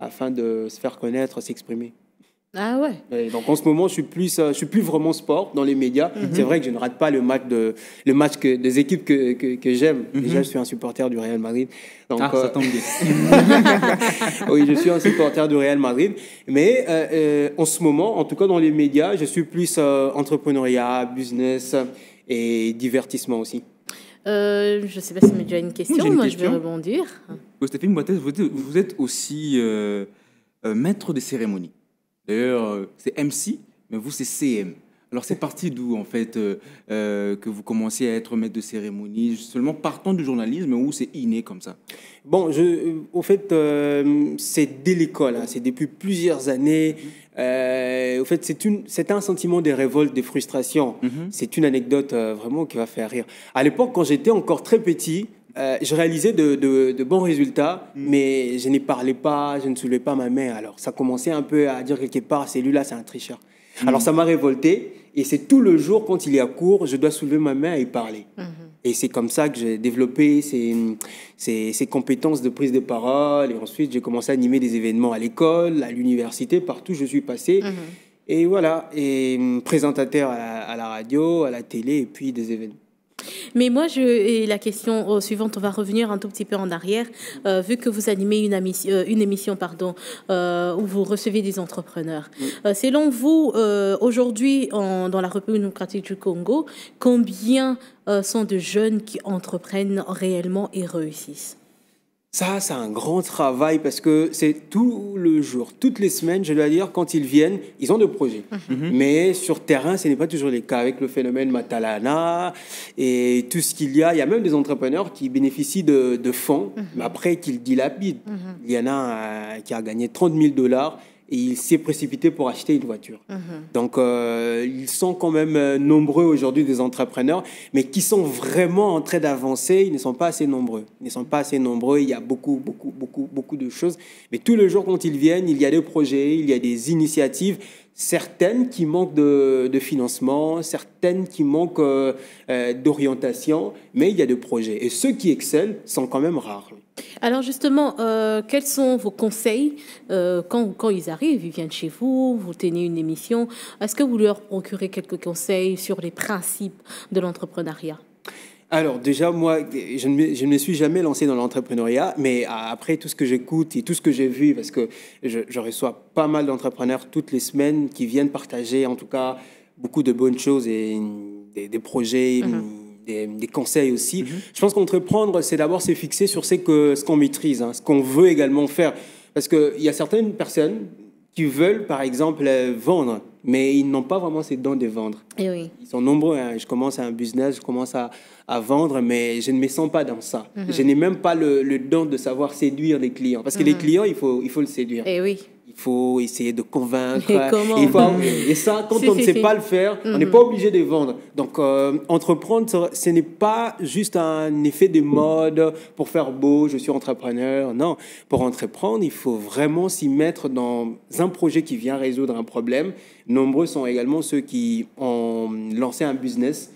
afin de se faire connaître, s'exprimer. Ah ouais. Et donc en ce moment, je suis plus vraiment sport dans les médias. C'est vrai que je ne rate pas le match des équipes que j'aime. Déjà, je suis un supporter du Real Madrid. Donc, ça tombe bien. oui, je suis un supporter du Real Madrid. Mais en ce moment, en tout cas dans les médias, je suis plus entrepreneuriat, business et divertissement aussi. Je ne sais pas si tu as une question. Moi, je vais rebondir. Stéphane Boitez, vous êtes aussi maître de cérémonie. D'ailleurs, c'est MC, mais vous, c'est CM. Alors, c'est parti d'où, en fait, que vous commencez à être maître de cérémonie, seulement partant du journalisme, ou c'est inné comme ça? Bon, au fait, c'est dès l'école, hein, c'est depuis plusieurs années. Au fait, c'est un sentiment de révolte, de frustration. C'est une anecdote vraiment qui va faire rire. À l'époque, quand j'étais encore très petit, je réalisais de bons résultats, mais je n'y parlais pas, je ne soulevais pas ma main. Alors, ça commençait un peu à dire quelque part, celui-là, c'est un tricheur. Alors, ça m'a révolté. Et c'est tout le jour, quand il est à court, je dois soulever ma main et parler. Et c'est comme ça que j'ai développé ces compétences de prise de parole. Et ensuite, j'ai commencé à animer des événements à l'école, à l'université, partout où je suis passé. Et voilà, et présentateur à la radio, à la télé, et puis des événements. Mais moi, et la question suivante, on va revenir un tout petit peu en arrière. Vu que vous animez une émission où vous recevez des entrepreneurs. Selon vous, aujourd'hui, dans la République démocratique du Congo, combien sont de jeunes qui entreprennent réellement et réussissent? Ça, c'est un grand travail parce que c'est tout le jour, toutes les semaines, je dois dire, quand ils viennent, ils ont des projets. Mais sur terrain, ce n'est pas toujours le cas avec le phénomène Matalana et tout ce qu'il y a. Il y a même des entrepreneurs qui bénéficient de fonds, mais après qu'ils dilapident. Il y en a qui a gagné $30 000 et il s'est précipité pour acheter une voiture. Donc, ils sont quand même nombreux aujourd'hui, des entrepreneurs, mais qui sont vraiment en train d'avancer, ils ne sont pas assez nombreux. Ils ne sont pas assez nombreux, il y a beaucoup de choses. Mais tous les jours, quand ils viennent, il y a des projets, il y a des initiatives, certaines qui manquent de financement, certaines qui manquent d'orientation, mais il y a des projets. Et ceux qui excellent sont quand même rares. Alors justement, quels sont vos conseils quand ils arrivent, ils viennent chez vous, vous tenez une émission, est-ce que vous leur procurez quelques conseils sur les principes de l'entrepreneuriat? Alors déjà, moi, je ne me suis jamais lancé dans l'entrepreneuriat, mais après tout ce que j'écoute et tout ce que j'ai vu, parce que je reçois pas mal d'entrepreneurs toutes les semaines qui viennent partager en tout cas beaucoup de bonnes choses et des projets, des conseils aussi. Je pense qu'entreprendre, c'est d'abord se fixer sur ce qu'on maîtrise, hein, ce qu'on veut également faire. Parce qu'il y a certaines personnes qui veulent, par exemple, vendre, mais ils n'ont pas vraiment ces dons de vendre. Et oui. Ils sont nombreux. Hein. Je commence un business, je commence à vendre, mais je ne me sens pas dans ça. Je n'ai même pas le don de savoir séduire les clients. Parce que les clients, il faut le séduire. Et oui. Il faut essayer de convaincre. Et comment? Et ça, quand on ne sait pas le faire, on n'est pas obligé de vendre. Donc, entreprendre, ce n'est pas juste un effet de mode pour faire beau, je suis entrepreneur. Non, pour entreprendre, il faut vraiment s'y mettre dans un projet qui vient résoudre un problème. Nombreux sont également ceux qui ont lancé un business,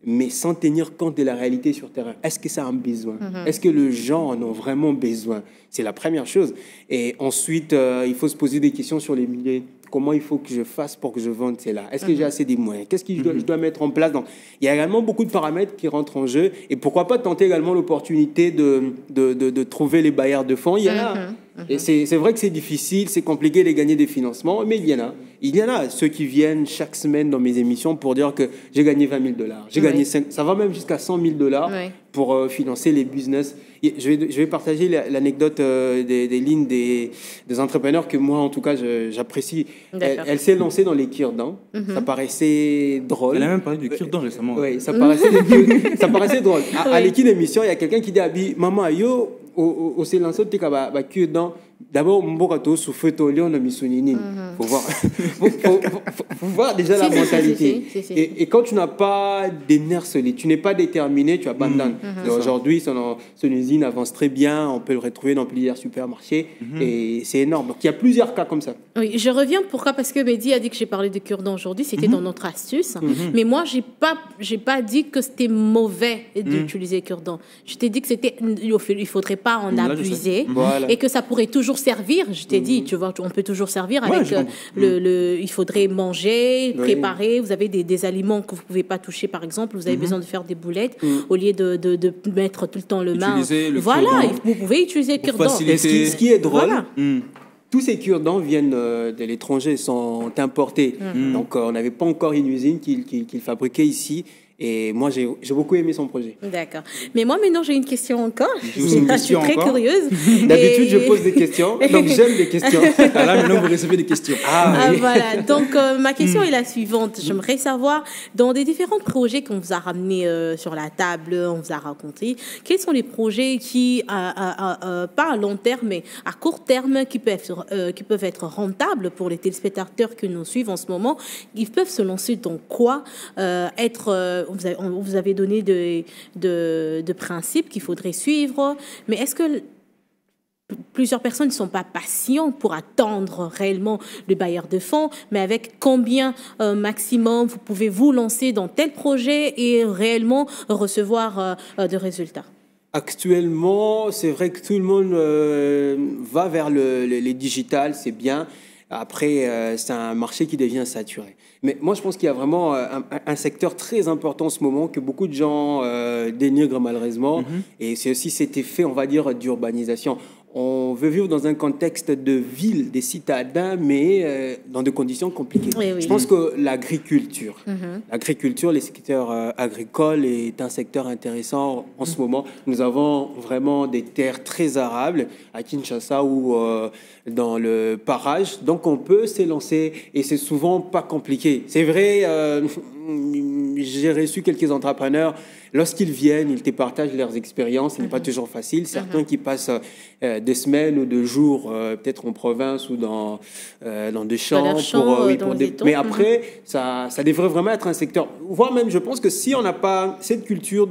mais sans tenir compte de la réalité sur terrain. Est-ce que ça a un besoin? Est-ce que les gens en ont vraiment besoin? C'est la première chose. Et ensuite, il faut se poser des questions sur les milliers. Comment il faut que je fasse pour que je vende cela? Est-ce que j'ai assez des moyens? Qu'est-ce que je dois mettre en place? Donc, il y a également beaucoup de paramètres qui rentrent en jeu. Et pourquoi pas tenter également l'opportunité de trouver les bailleurs de fonds? Il y en a. Et c'est vrai que c'est difficile, c'est compliqué de gagner des financements, mais il y en a. Il y en a ceux qui viennent chaque semaine dans mes émissions pour dire que j'ai gagné 20 000 $. J'ai gagné 5, ça va même jusqu'à 100 000 $ pour financer les business. Et je vais partager l'anecdote des lignes des entrepreneurs que moi, en tout cas, j'apprécie. Elle s'est lancée dans les cure-dents. Ça paraissait drôle. Elle a même parlé de cure-dents récemment. Oui, ça paraissait drôle. À l'équipe d'émission, il y a quelqu'un qui dit « Maman, yo, au s'est lancé, tu as cure-dents. » D'abord, on sous feu on a mis faut voir, faut voir déjà la mentalité. Et quand tu n'as pas des nerfs solides, tu n'es pas déterminé, tu abandonnes. Aujourd'hui, son usine avance très bien, on peut le retrouver dans plusieurs supermarchés et c'est énorme. Donc il y a plusieurs cas comme ça. Oui, je reviens pourquoi parce que Mehdi a dit que j'ai parlé de cure-dents aujourd'hui, c'était dans notre astuce. Mais moi, j'ai pas dit que c'était mauvais d'utiliser cure-dents. Je t'ai dit que il faudrait pas en abuser et que ça pourrait toujours servir. Je t'ai dit, tu vois, on peut toujours servir avec il faudrait manger, préparer. Vous avez des aliments que vous pouvez pas toucher, par exemple. Vous avez besoin de faire des boulettes au lieu de mettre tout le temps le main. Voilà, vous pouvez utiliser cure-dents. Ce qui est drôle. Tous ces cure-dents viennent de l'étranger, sont importés. Donc, on n'avait pas encore une usine qu'il fabriquait ici. Et moi, j'ai beaucoup aimé son projet. D'accord. Mais moi, maintenant, j'ai une question encore. Je suis très curieuse. D'habitude, je pose des questions. Donc, j'aime des questions. Là, maintenant, vous recevez des questions. Voilà. Donc, ma question est la suivante. J'aimerais savoir, dans des différents projets qu'on vous a ramenés sur la table, on vous a raconté, quels sont les projets qui, pas à long terme, mais à court terme, qui peuvent être rentables pour les téléspectateurs que nous suivent en ce moment? Ils peuvent se lancer dans quoi? Vous avez donné de principes qu'il faudrait suivre, mais est-ce que plusieurs personnes ne sont pas patients pour attendre réellement le bailleur de fonds, mais avec combien maximum vous pouvez vous lancer dans tel projet et réellement recevoir de résultats? Actuellement, c'est vrai que tout le monde va vers les digitales, c'est bien. Après, c'est un marché qui devient saturé. Mais moi, je pense qu'il y a vraiment un secteur très important en ce moment que beaucoup de gens dénigrent malheureusement. Et c'est aussi cet effet, on va dire, d'urbanisation. On veut vivre dans un contexte de ville, des citadins, mais dans des conditions compliquées. Je pense que l'agriculture, les secteurs agricoles est un secteur intéressant en ce moment. Nous avons vraiment des terres très arables à Kinshasa ou dans le Parage. Donc, on peut s'élancer et c'est souvent pas compliqué. C'est vrai, j'ai reçu quelques entrepreneurs. Lorsqu'ils viennent, ils te partagent leurs expériences. Ce n'est pas toujours facile. Certains qui passent des semaines ou des jours, peut-être en province ou dans des champs. Mais après, ça devrait vraiment être un secteur. Voire même, je pense que si on n'a pas cette culture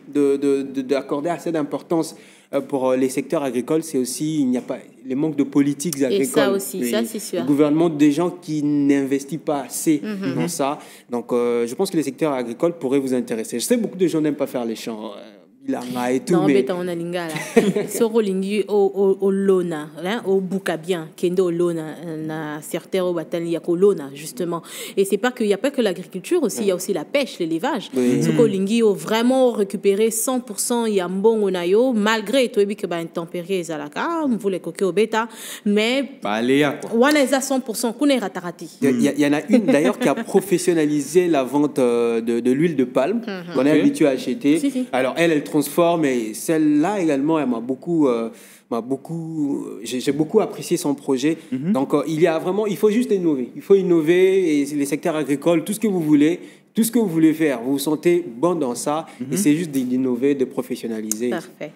d'accorder assez d'importance pour les secteurs agricoles, c'est aussi, il n'y a pas les manques de politiques agricoles. Et ça aussi, ça c'est sûr. Le gouvernement, des gens qui n'investissent pas assez dans ça. Donc, je pense que les secteurs agricoles pourraient vous intéresser. Je sais que beaucoup de gens n'aiment pas faire les champs. Et tout, non, mais on a lingala. Soro lingi au lona, au boucabien, kendo au lona, na certains au batali ya lona justement. Et c'est pas qu'il y a pas que l'agriculture aussi, il y a aussi la pêche, l'élevage. Soko lingi au vraiment récupérer 100% ya mbon onayo malgré tout et que ba intempéries zalaka, on voulait coquer au bêta, mais baléa quoi. Wana est à 100% kune ratarati. Il y en a une d'ailleurs qui a professionnalisé la vente de l'huile de palme. On est habitué à acheter. Alors elle transforme, et celle-là également, elle m'a beaucoup, j'ai beaucoup apprécié son projet. Donc, il faut juste innover. Il faut innover, et les secteurs agricoles, tout ce que vous voulez faire, vous vous sentez bon dans ça, et c'est juste d'innover, de professionnaliser. Parfait.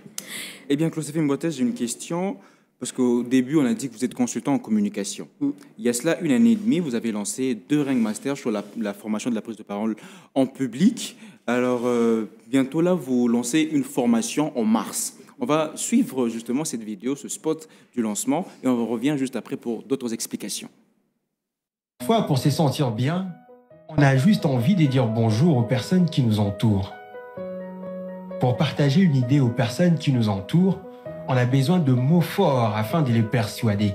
Eh bien, Joséphine Boitez, j'ai une question, parce qu'au début, on a dit que vous êtes consultant en communication. Il y a cela 1 année et demie, vous avez lancé 2 Ring Masters sur la formation de la prise de parole en public. Alors, bientôt là, vous lancez une formation en mars. On va suivre justement cette vidéo, ce spot du lancement, et on revient juste après pour d'autres explications. Parfois, pour se sentir bien, on a juste envie de dire bonjour aux personnes qui nous entourent. Pour partager une idée aux personnes qui nous entourent, on a besoin de mots forts afin de les persuader.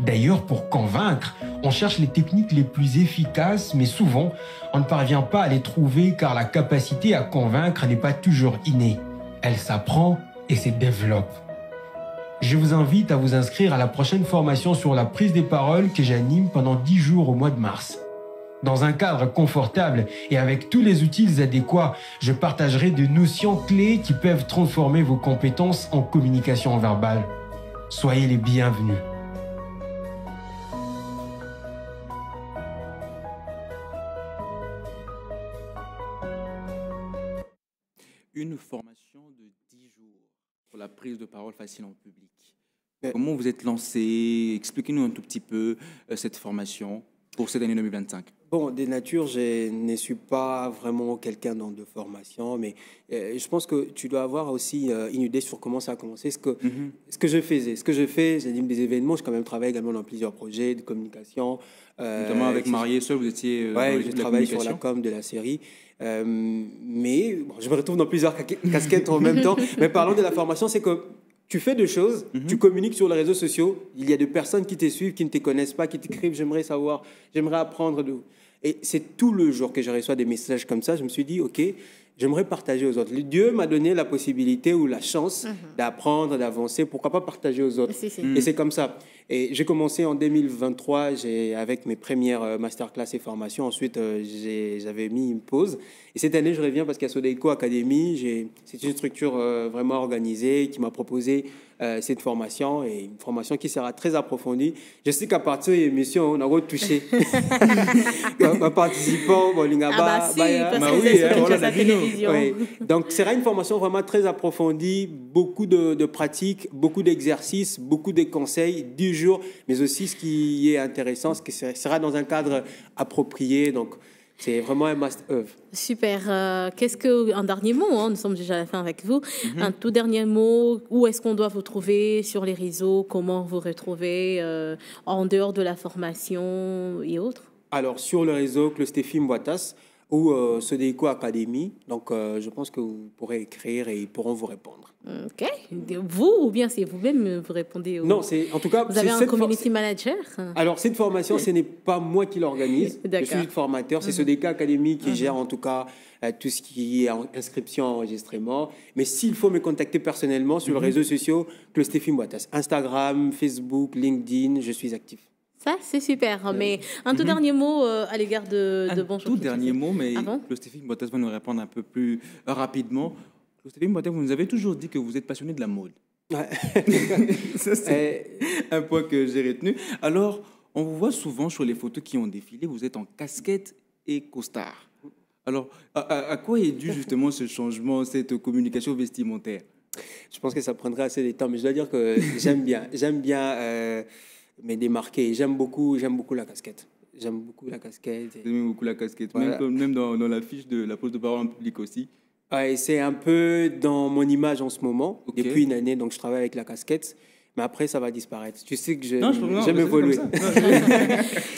D'ailleurs, pour convaincre, on cherche les techniques les plus efficaces, mais souvent, on ne parvient pas à les trouver car la capacité à convaincre n'est pas toujours innée. Elle s'apprend et se développe. Je vous invite à vous inscrire à la prochaine formation sur la prise des paroles que j'anime pendant 10 jours au mois de mars. Dans un cadre confortable et avec tous les outils adéquats, je partagerai des notions clés qui peuvent transformer vos compétences en communication verbale. Soyez les bienvenus. Une formation de 10 jours pour la prise de parole facile en public. Comment vous êtes lancé? Expliquez-nous un tout petit peu cette formation pour cette année 2025. Bon, de nature, je ne suis pas vraiment quelqu'un dans de formation, mais je pense que tu dois avoir aussi une idée sur comment ça a commencé. Ce que je faisais, ce que je fais, j'anime des événements, je quand même travaille également dans plusieurs projets de communication. Notamment avec Marié Seul, vous étiez ouais, je travaille sur la com de la série. Mais bon, je me retrouve dans plusieurs casquettes en même temps. Mais parlons de la formation, c'est que tu fais des choses, tu communiques sur les réseaux sociaux, il y a des personnes qui te suivent, qui ne te connaissent pas, qui t'écrivent, j'aimerais savoir, j'aimerais apprendre. Et c'est tout le jour que je reçois des messages comme ça, je me suis dit, OK, j'aimerais partager aux autres. Dieu m'a donné la possibilité ou la chance d'apprendre, d'avancer, pourquoi pas partager aux autres. Et c'est comme ça. Et j'ai commencé en 2023 avec mes premières masterclass et formations. Ensuite, j'avais mis une pause. Et cette année, je reviens parce qu'à Sodeco Academy, c'est une structure vraiment organisée qui m'a proposé cette formation, et une formation qui sera très approfondie. Je sais qu'à partir de l'émission, on a retouché. Un participant, parce que c'est télévision. Oui. Donc, ce sera une formation vraiment très approfondie, beaucoup de pratiques, beaucoup d'exercices, beaucoup de conseils, 10 jours, mais aussi ce qui est intéressant, ce qui sera dans un cadre approprié. Donc, c'est vraiment un must-have. Super. Qu'est-ce que, un dernier mot, nous sommes déjà à la fin avec vous. Un tout dernier mot, où est-ce qu'on doit vous trouver sur les réseaux? Comment vous retrouver en dehors de la formation et autres? Alors, sur le réseau Clostéphi Mboitas ou Sodeco Academy, donc je pense que vous pourrez écrire et ils pourront vous répondre. OK. Vous, ou bien c'est vous-même vous répondez Non, c'est en tout cas... Vous avez un community manager? Alors, cette formation, ce n'est pas moi qui l'organise. Je suis le formateur. C'est Sodeco Academy qui gère en tout cas tout ce qui est inscription, enregistrement. Mais s'il faut me contacter personnellement sur les réseaux sociaux, Clostéphi Mboitas, Instagram, Facebook, LinkedIn, je suis actif. Ça, c'est super. Mais un tout dernier mot à l'égard de Bonjour. Un tout dernier mot, mais Clostéphi Mboitas va nous répondre un peu plus rapidement. Clostéphi Mboitas, vous nous avez toujours dit que vous êtes passionné de la mode. Ouais. Ça, c'est un point que j'ai retenu. Alors, on vous voit souvent sur les photos qui ont défilé, vous êtes en casquette et costard. Alors, à quoi est dû justement ce changement, cette communication vestimentaire? Je pense que ça prendrait assez de temps, mais je dois dire que j'aime bien me démarquer. J'aime beaucoup la casquette. J'aime beaucoup la casquette. J'aime beaucoup la casquette, voilà. Même dans la fiche de la pose de parole en public aussi. Ouais, c'est un peu dans mon image en ce moment, depuis une année, donc je travaille avec la casquette. Mais après, ça va disparaître. Tu sais que j'aime évoluer.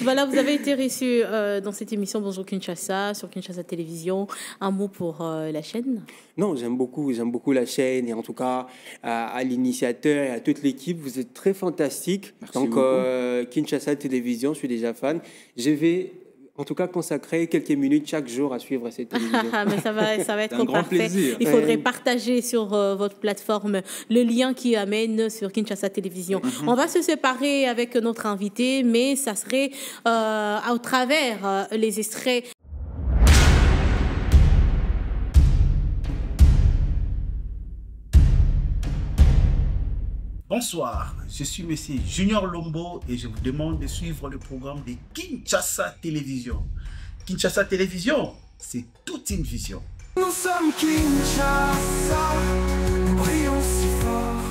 Voilà, vous avez été reçu dans cette émission Bonjour Kinshasa, sur Kinshasa Télévision. Un mot pour la chaîne? Non, j'aime beaucoup la chaîne. Et en tout cas, à l'initiateur et à toute l'équipe, vous êtes très fantastique. Merci donc, Kinshasa Télévision, je suis déjà fan. Je vais... en tout cas, consacrer quelques minutes chaque jour à suivre cette télévision. Mais ça va être un grand plaisir. Il faudrait partager sur votre plateforme le lien qui amène sur Kinshasa Télévision. On va se séparer avec notre invité, mais ça serait au travers les extraits. Bonsoir, je suis Monsieur Junior Lombo et je vous demande de suivre le programme de Kinshasa Télévision. Kinshasa Télévision, c'est toute une vision. Nous sommes Kinshasa, brillons si fort.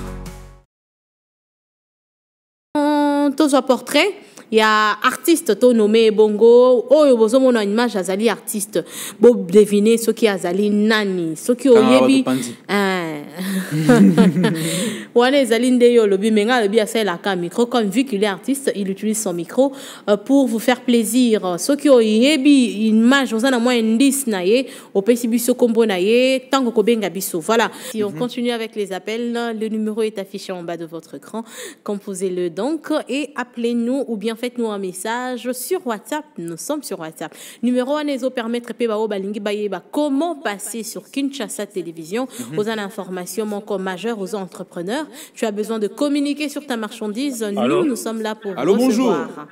Tous un portrait. Il y a artiste to nommé Bongo. Oh, yo bozo mona image azali artiste. Bo deviner ce qui azali nani, ce qui oyebi. Wane zalinde yo lobi menga lobi asa la ka micro, comme vu qu'il est artiste, il utilise son micro pour vous faire plaisir. Ce qui oyebi image ozana moi indice na ye, au pesibiso kombo na ye, tango ko benga biso. Voilà. Si on continue avec les appels, le numéro est affiché en bas de votre écran. Composez-le donc et appelez-nous ou bien faites-nous un message sur WhatsApp. Nous sommes sur WhatsApp. Numéro 1 permettre pe ba balingi bayeba comment passer sur Kinshasa Télévision aux informations information encore majeure aux entrepreneurs. Tu as besoin de communiquer sur ta marchandise. Allô? Nous sommes là pour Allô, recevoir. bonjour.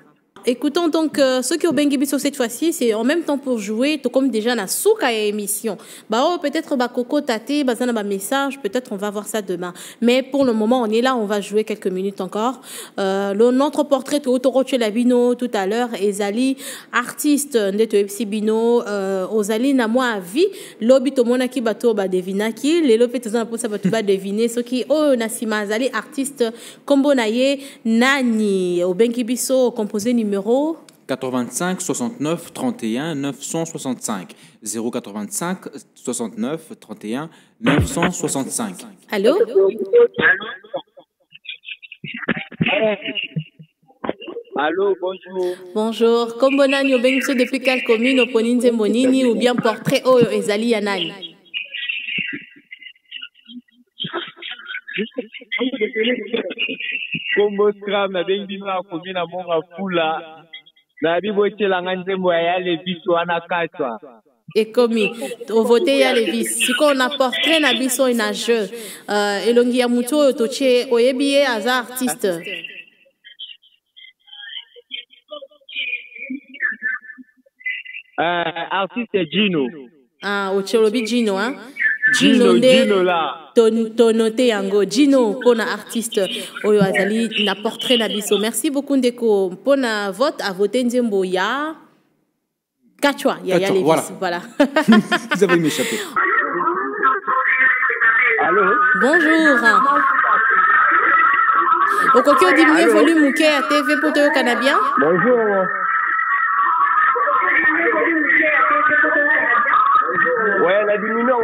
Écoutons donc ceux qui ont bien Gibiso cette fois-ci, c'est en même temps pour jouer, tout comme déjà na souka émission. Bah oh, peut-être bah Coco Tate, bah ça n'a pas message, peut-être on va voir ça demain. Mais pour le moment, on est là, on va jouer quelques minutes encore. Notre portrait de Otoroche Labino tout à l'heure, Ezali, artiste de FC Bino, Ozali na moi à vie, lobby to mona ki bato ba devinaki, les lopé tout ça pour ça bato ba deviner ce qui oh Nasima Azali artiste kombo naye nani au ben Gibiso composé numéro 85 69 31 965 085 69 31 965. Allô? Allô, bonjour. Bonjour. Kombona nyo bengso depuis quelle commune au Poninze Monini ou bien portrait o Ezali Yanani? Kombo Scram, na bengi na komi na monga fula. Na biboche la nganzembo ya le biso ana katwa. Et comme au voté ya levis si on a portrait na biso ina jeu elongi ya muto oyo toche oyebi aza artiste Artiste Gino. Ah ocholobi Gino hein. Gino nde là. tonote yango Gino pona artiste oyo azali na portrait na biso. Merci beaucoup ndeko pona vote à voter nzembo ya Kachwa, ya Kachwa, levis voilà. Vous avez m'échappé. Allô? Bonjour. Okoki o diminuer volume muke à TV pour te canabien. Bonjour. Ouais, la diminution.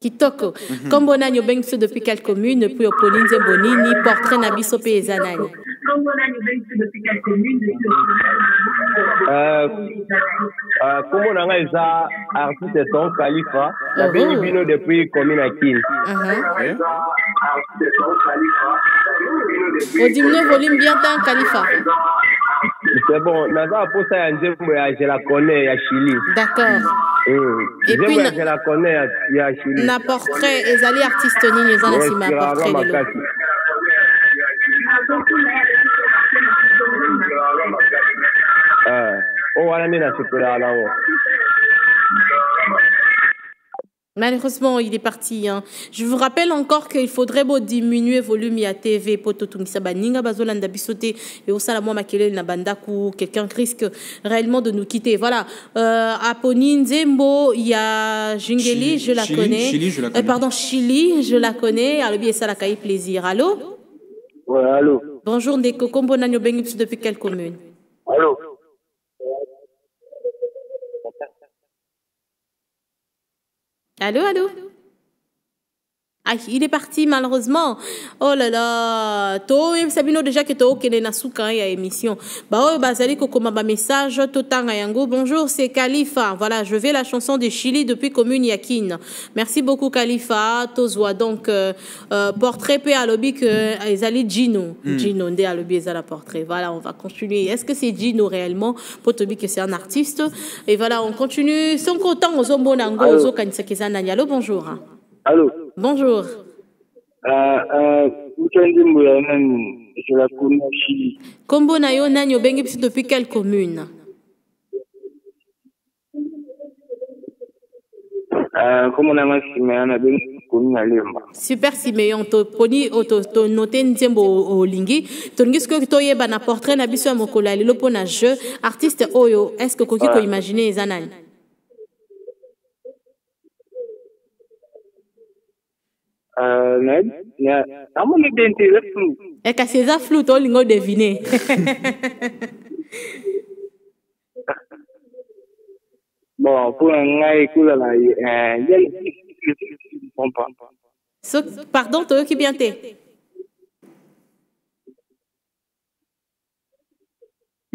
Kitoko. Comme on a nyo bengso depuis quelle commune, puis au Poninze Bonini, portrait na biso pe ezanani. Comme on a eza artiste son Khalifa, la bengi bino depuis commune à Kin. Au diminuer volume bien tant Khalifa. C'est bon, naza pour ça nzembo ya je la connais ya Chili. D'accord. Et puis je la connais ya Chili. Na portrait ezali artiste nini ezana sima portrait lelo. Oh wana nina sikura alawo. Malheureusement, il est parti. Hein. Je vous rappelle encore qu'il faudrait beau diminuer volume ya TV poto tungisa baninga bazolanda bisote et au salamwa makele na bandaku quelqu'un risque réellement de nous quitter. Voilà. À Poninzembo, il y a Jingeli, je la connais. Chili, je la connais. Pardon, Chili, je la connais. Alobi et ça la caille plaisir. Allô? Ouais, allô. Bonjour Ndeko Kombo Nanyo Bengips depuis quelle commune? Allô. Allô, allô? Ah, il est parti malheureusement. Oh là là. To Sabino déjà que to kene na souka ya émission. Ba oh bazali ko koma ba message to tanga yango. Bonjour, c'est Khalifa. Voilà, je vais la chanson de Chili depuis commune Yakin. Merci beaucoup Khalifa. Tozwa donc portrait pe alobi que ezali Gino. Gino nde alobi ezala portrait. Voilà, on va continuer. Est-ce que c'est Gino réellement? Potobi que c'est un artiste. Et voilà, on continue sans qu'autant aux ombo nango ozo kanisa kezana nyalo. Bonjour. Allô. Bonjour. Je la connais Chili. Kombo na yo nani obengi biso depuis quelle commune? Comme on a ma Siméon, a bien commune à Lemba. Super Siméon, to poni to noté nzembo o lingi. To ngis que to yeba na portrait na biso ya mokola lelo pona jeu artiste oyo. Est-ce que koki ko imaginer ezanani? Et que c'est ça flou, toi, l'ingo deviner. Bon, pour un gars, écoute, là, il y a pardon, toi qui bien t'es.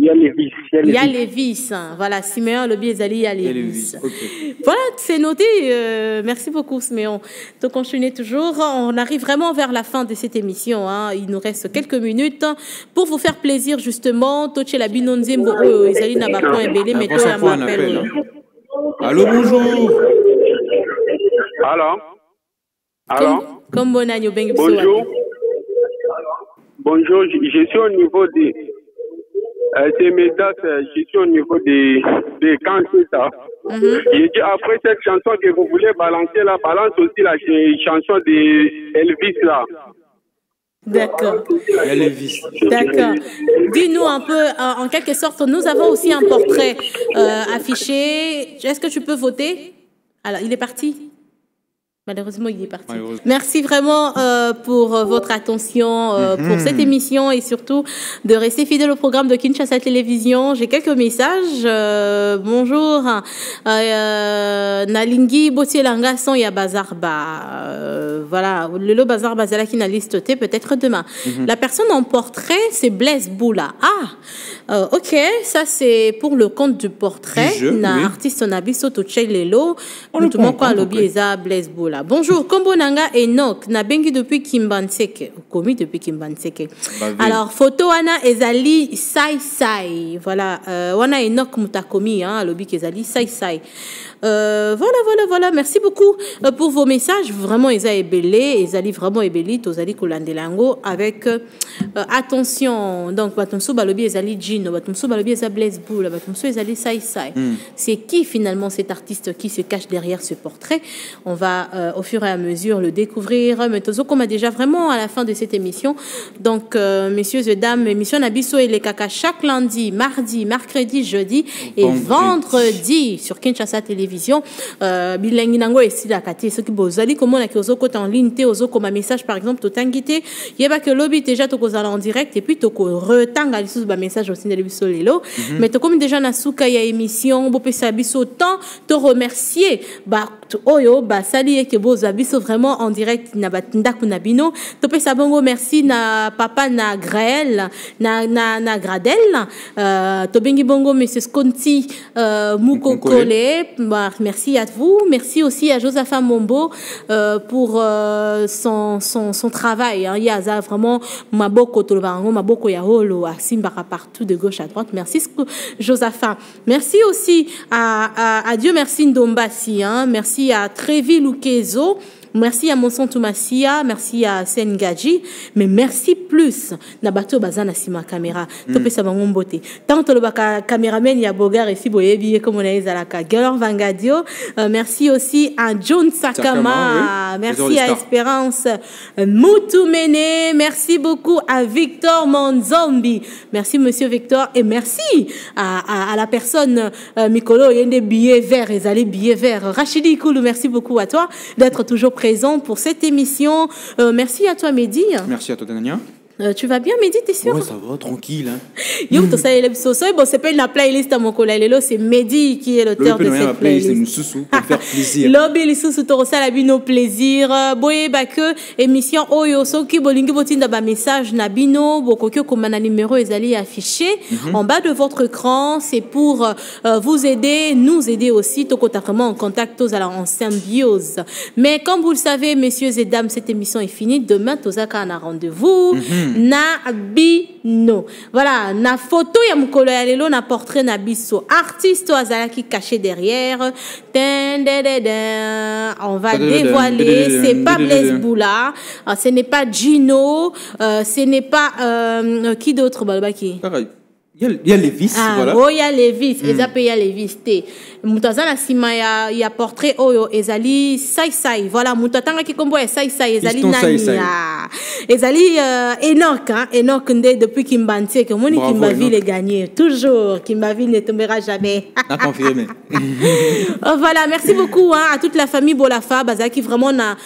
Il y a les vis. Il y a les vis. Voilà, Siméon, le biais, il y a les vis. Okay. Voilà, c'est noté. Merci beaucoup, Siméon. Donc, continuez toujours. On arrive vraiment vers la fin de cette émission. Hein. Il nous reste quelques minutes pour vous faire plaisir, justement. Toche la binonzembo, Isali Nabakon et Belé, mais toi, on m'appelle. Allô, bonjour. Alors? Alors, Comme bon agneau, ben bonjour. Bonjour, je suis au niveau de... c'est mes dates, je suis au niveau de quand c'est ça. J'ai dit après cette chanson que vous voulez balancer là, balance aussi la chanson de Elvis là. D'accord. Il y a Elvis. D'accord. Dis-nous un peu, en quelque sorte, nous avons aussi un portrait affiché. Est-ce que tu peux voter? Alors, il est parti? Malheureusement, il est parti. Merci vraiment pour votre attention pour cette émission et surtout de rester fidèle au programme de Kinshasa Télévision. J'ai quelques messages. Bonjour. Nalingi Botielanga son ya bazarba. Voilà, le bazar bazala qui n'a listoté peut-être demain. La personne en portrait, c'est Blaise Boula. Ok, ça c'est pour le compte du portrait. Na artiste Nabiso Touché Lelo. Tout le monde quoi lobby eza Blaise Boula. Bonjour, Kombo Nanga Enoch, na bengi depuis Kimbanseke, commis depuis Kimbanseke. Alors, photo Ana Ezali Sai. Voilà, Wana Enoch Mutakomi, hein, lobby Ezali Sai. Voilà. Merci beaucoup pour vos messages. Vraiment, Eza Ebele, Ezali vraiment Ebeli, Tozali Kolandelango, avec attention. Donc, Batumso Balobi Ezali Gino, Batumso Balobi Eza Blaise Boula, Batumso Ezali Sai. C'est qui finalement cet artiste qui se cache derrière ce portrait? On va au fur et à mesure le découvrir. Mais Tozo, comme a déjà vraiment à la fin de cette émission. Donc, messieurs et dames, émission Nabiso et les Kaka chaque lundi, mardi, mercredi, jeudi et vendredi sur Kinshasa Télévision. Bilingue nango et sila kati ce qui bozali comment la kozo côté en ligne te ozo comme un message par exemple to tangité yeba que lobby déjà to kozala en direct et puis to ko retanga lisu ba message aussi na biso lelo mais to comme déjà na suka ya émission bo pesa biso temps te remercier ba oyo ba sali ke boza biso vraiment en direct na batinda kuna bino to pesa bongo merci na papa na Graël na Gradel to bengi bongo monsieur Sconti Mukokole. Merci à vous. Merci aussi à Josapha Mombo pour son travail. Il y a vraiment Maboko Tolobango, Maboko Yaholo, à Simbara partout de gauche à droite. Merci Josapha. Merci aussi à Dieu merci Ndombasi. Merci à Trévi Lukezo. Merci à Monson Toumassia, merci à Sengadji, mais merci plus na bato bazana sima caméra. Topé sa bango mbote. Tant le baka caméraman ya bogar et si boyebi comme on a ezalaka. Galor Vangadio, merci aussi à John Sakama, merci à Espérance Moutoumene, merci beaucoup à Victor Monzombi. Merci monsieur Victor et merci à la personne Mikolo yende billets verts, ezali billets verts. Rachidi Koulou, merci beaucoup à toi d'être toujours présent pour cette émission. Merci à toi, Mehdi. Merci à toi, Dania. Tu vas bien, Mehdi, t'es sûr? Ouais, ça va, tranquille. Yo, bon, c'est pas la playlist à mon collègue, c'est Mehdi qui est l'auteur de cette playlist. Pour faire plaisir. Lobby, les sous to la bino plaisir. Boye que émission Oyo Soki Bolingi Botinda ba message Nabino Bokokyo comme un numéro ezali affiché en bas de votre écran. C'est pour vous aider, nous aider aussi. Tokota vraiment en contact en symbiose. Mais comme vous le savez, messieurs et dames, cette émission est finie. Demain, Tozaka a un rendez-vous. Nabino. Voilà, na photo ya mukolo ya lelo na portrait na biso. Artiste azalaki caché derrière. On va dévoiler, c'est pas Blaise Boula, ce n'est pas Gino, ce n'est pas qui d'autre Balbaki. Il y a Lévis, voilà. Oh, il y a Lévis, il y a Lévis. Moutazana sima ya portrait oyo ezali sai. Voilà, moutatanga ki kombo sai ezali nani. Ezali Enoch, hein, Enoch nde depuis Kimbantie que moni Kimbavi le gagné toujours, Kimbavi ne tombera jamais. A confirmé. Voilà, merci beaucoup à toute la famille Bolafa bazaki vraiment na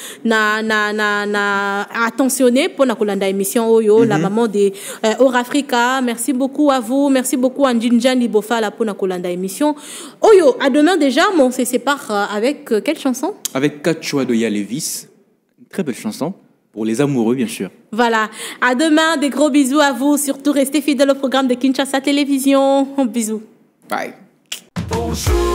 attentionné pour na kolanda émission oyo la maman de Orafrica. Merci beaucoup à vous. Merci beaucoup à Ndinjani Bofala pour la Kolanda émission. Oyo, à demain déjà, on se sépare avec quelle chanson? Avec Kachwa de Yalevis. Une très belle chanson. Pour les amoureux, bien sûr. Voilà. À demain, des gros bisous à vous. Surtout, restez fidèles au programme de Kinshasa Télévision. Bisous. Bye. Bonjour.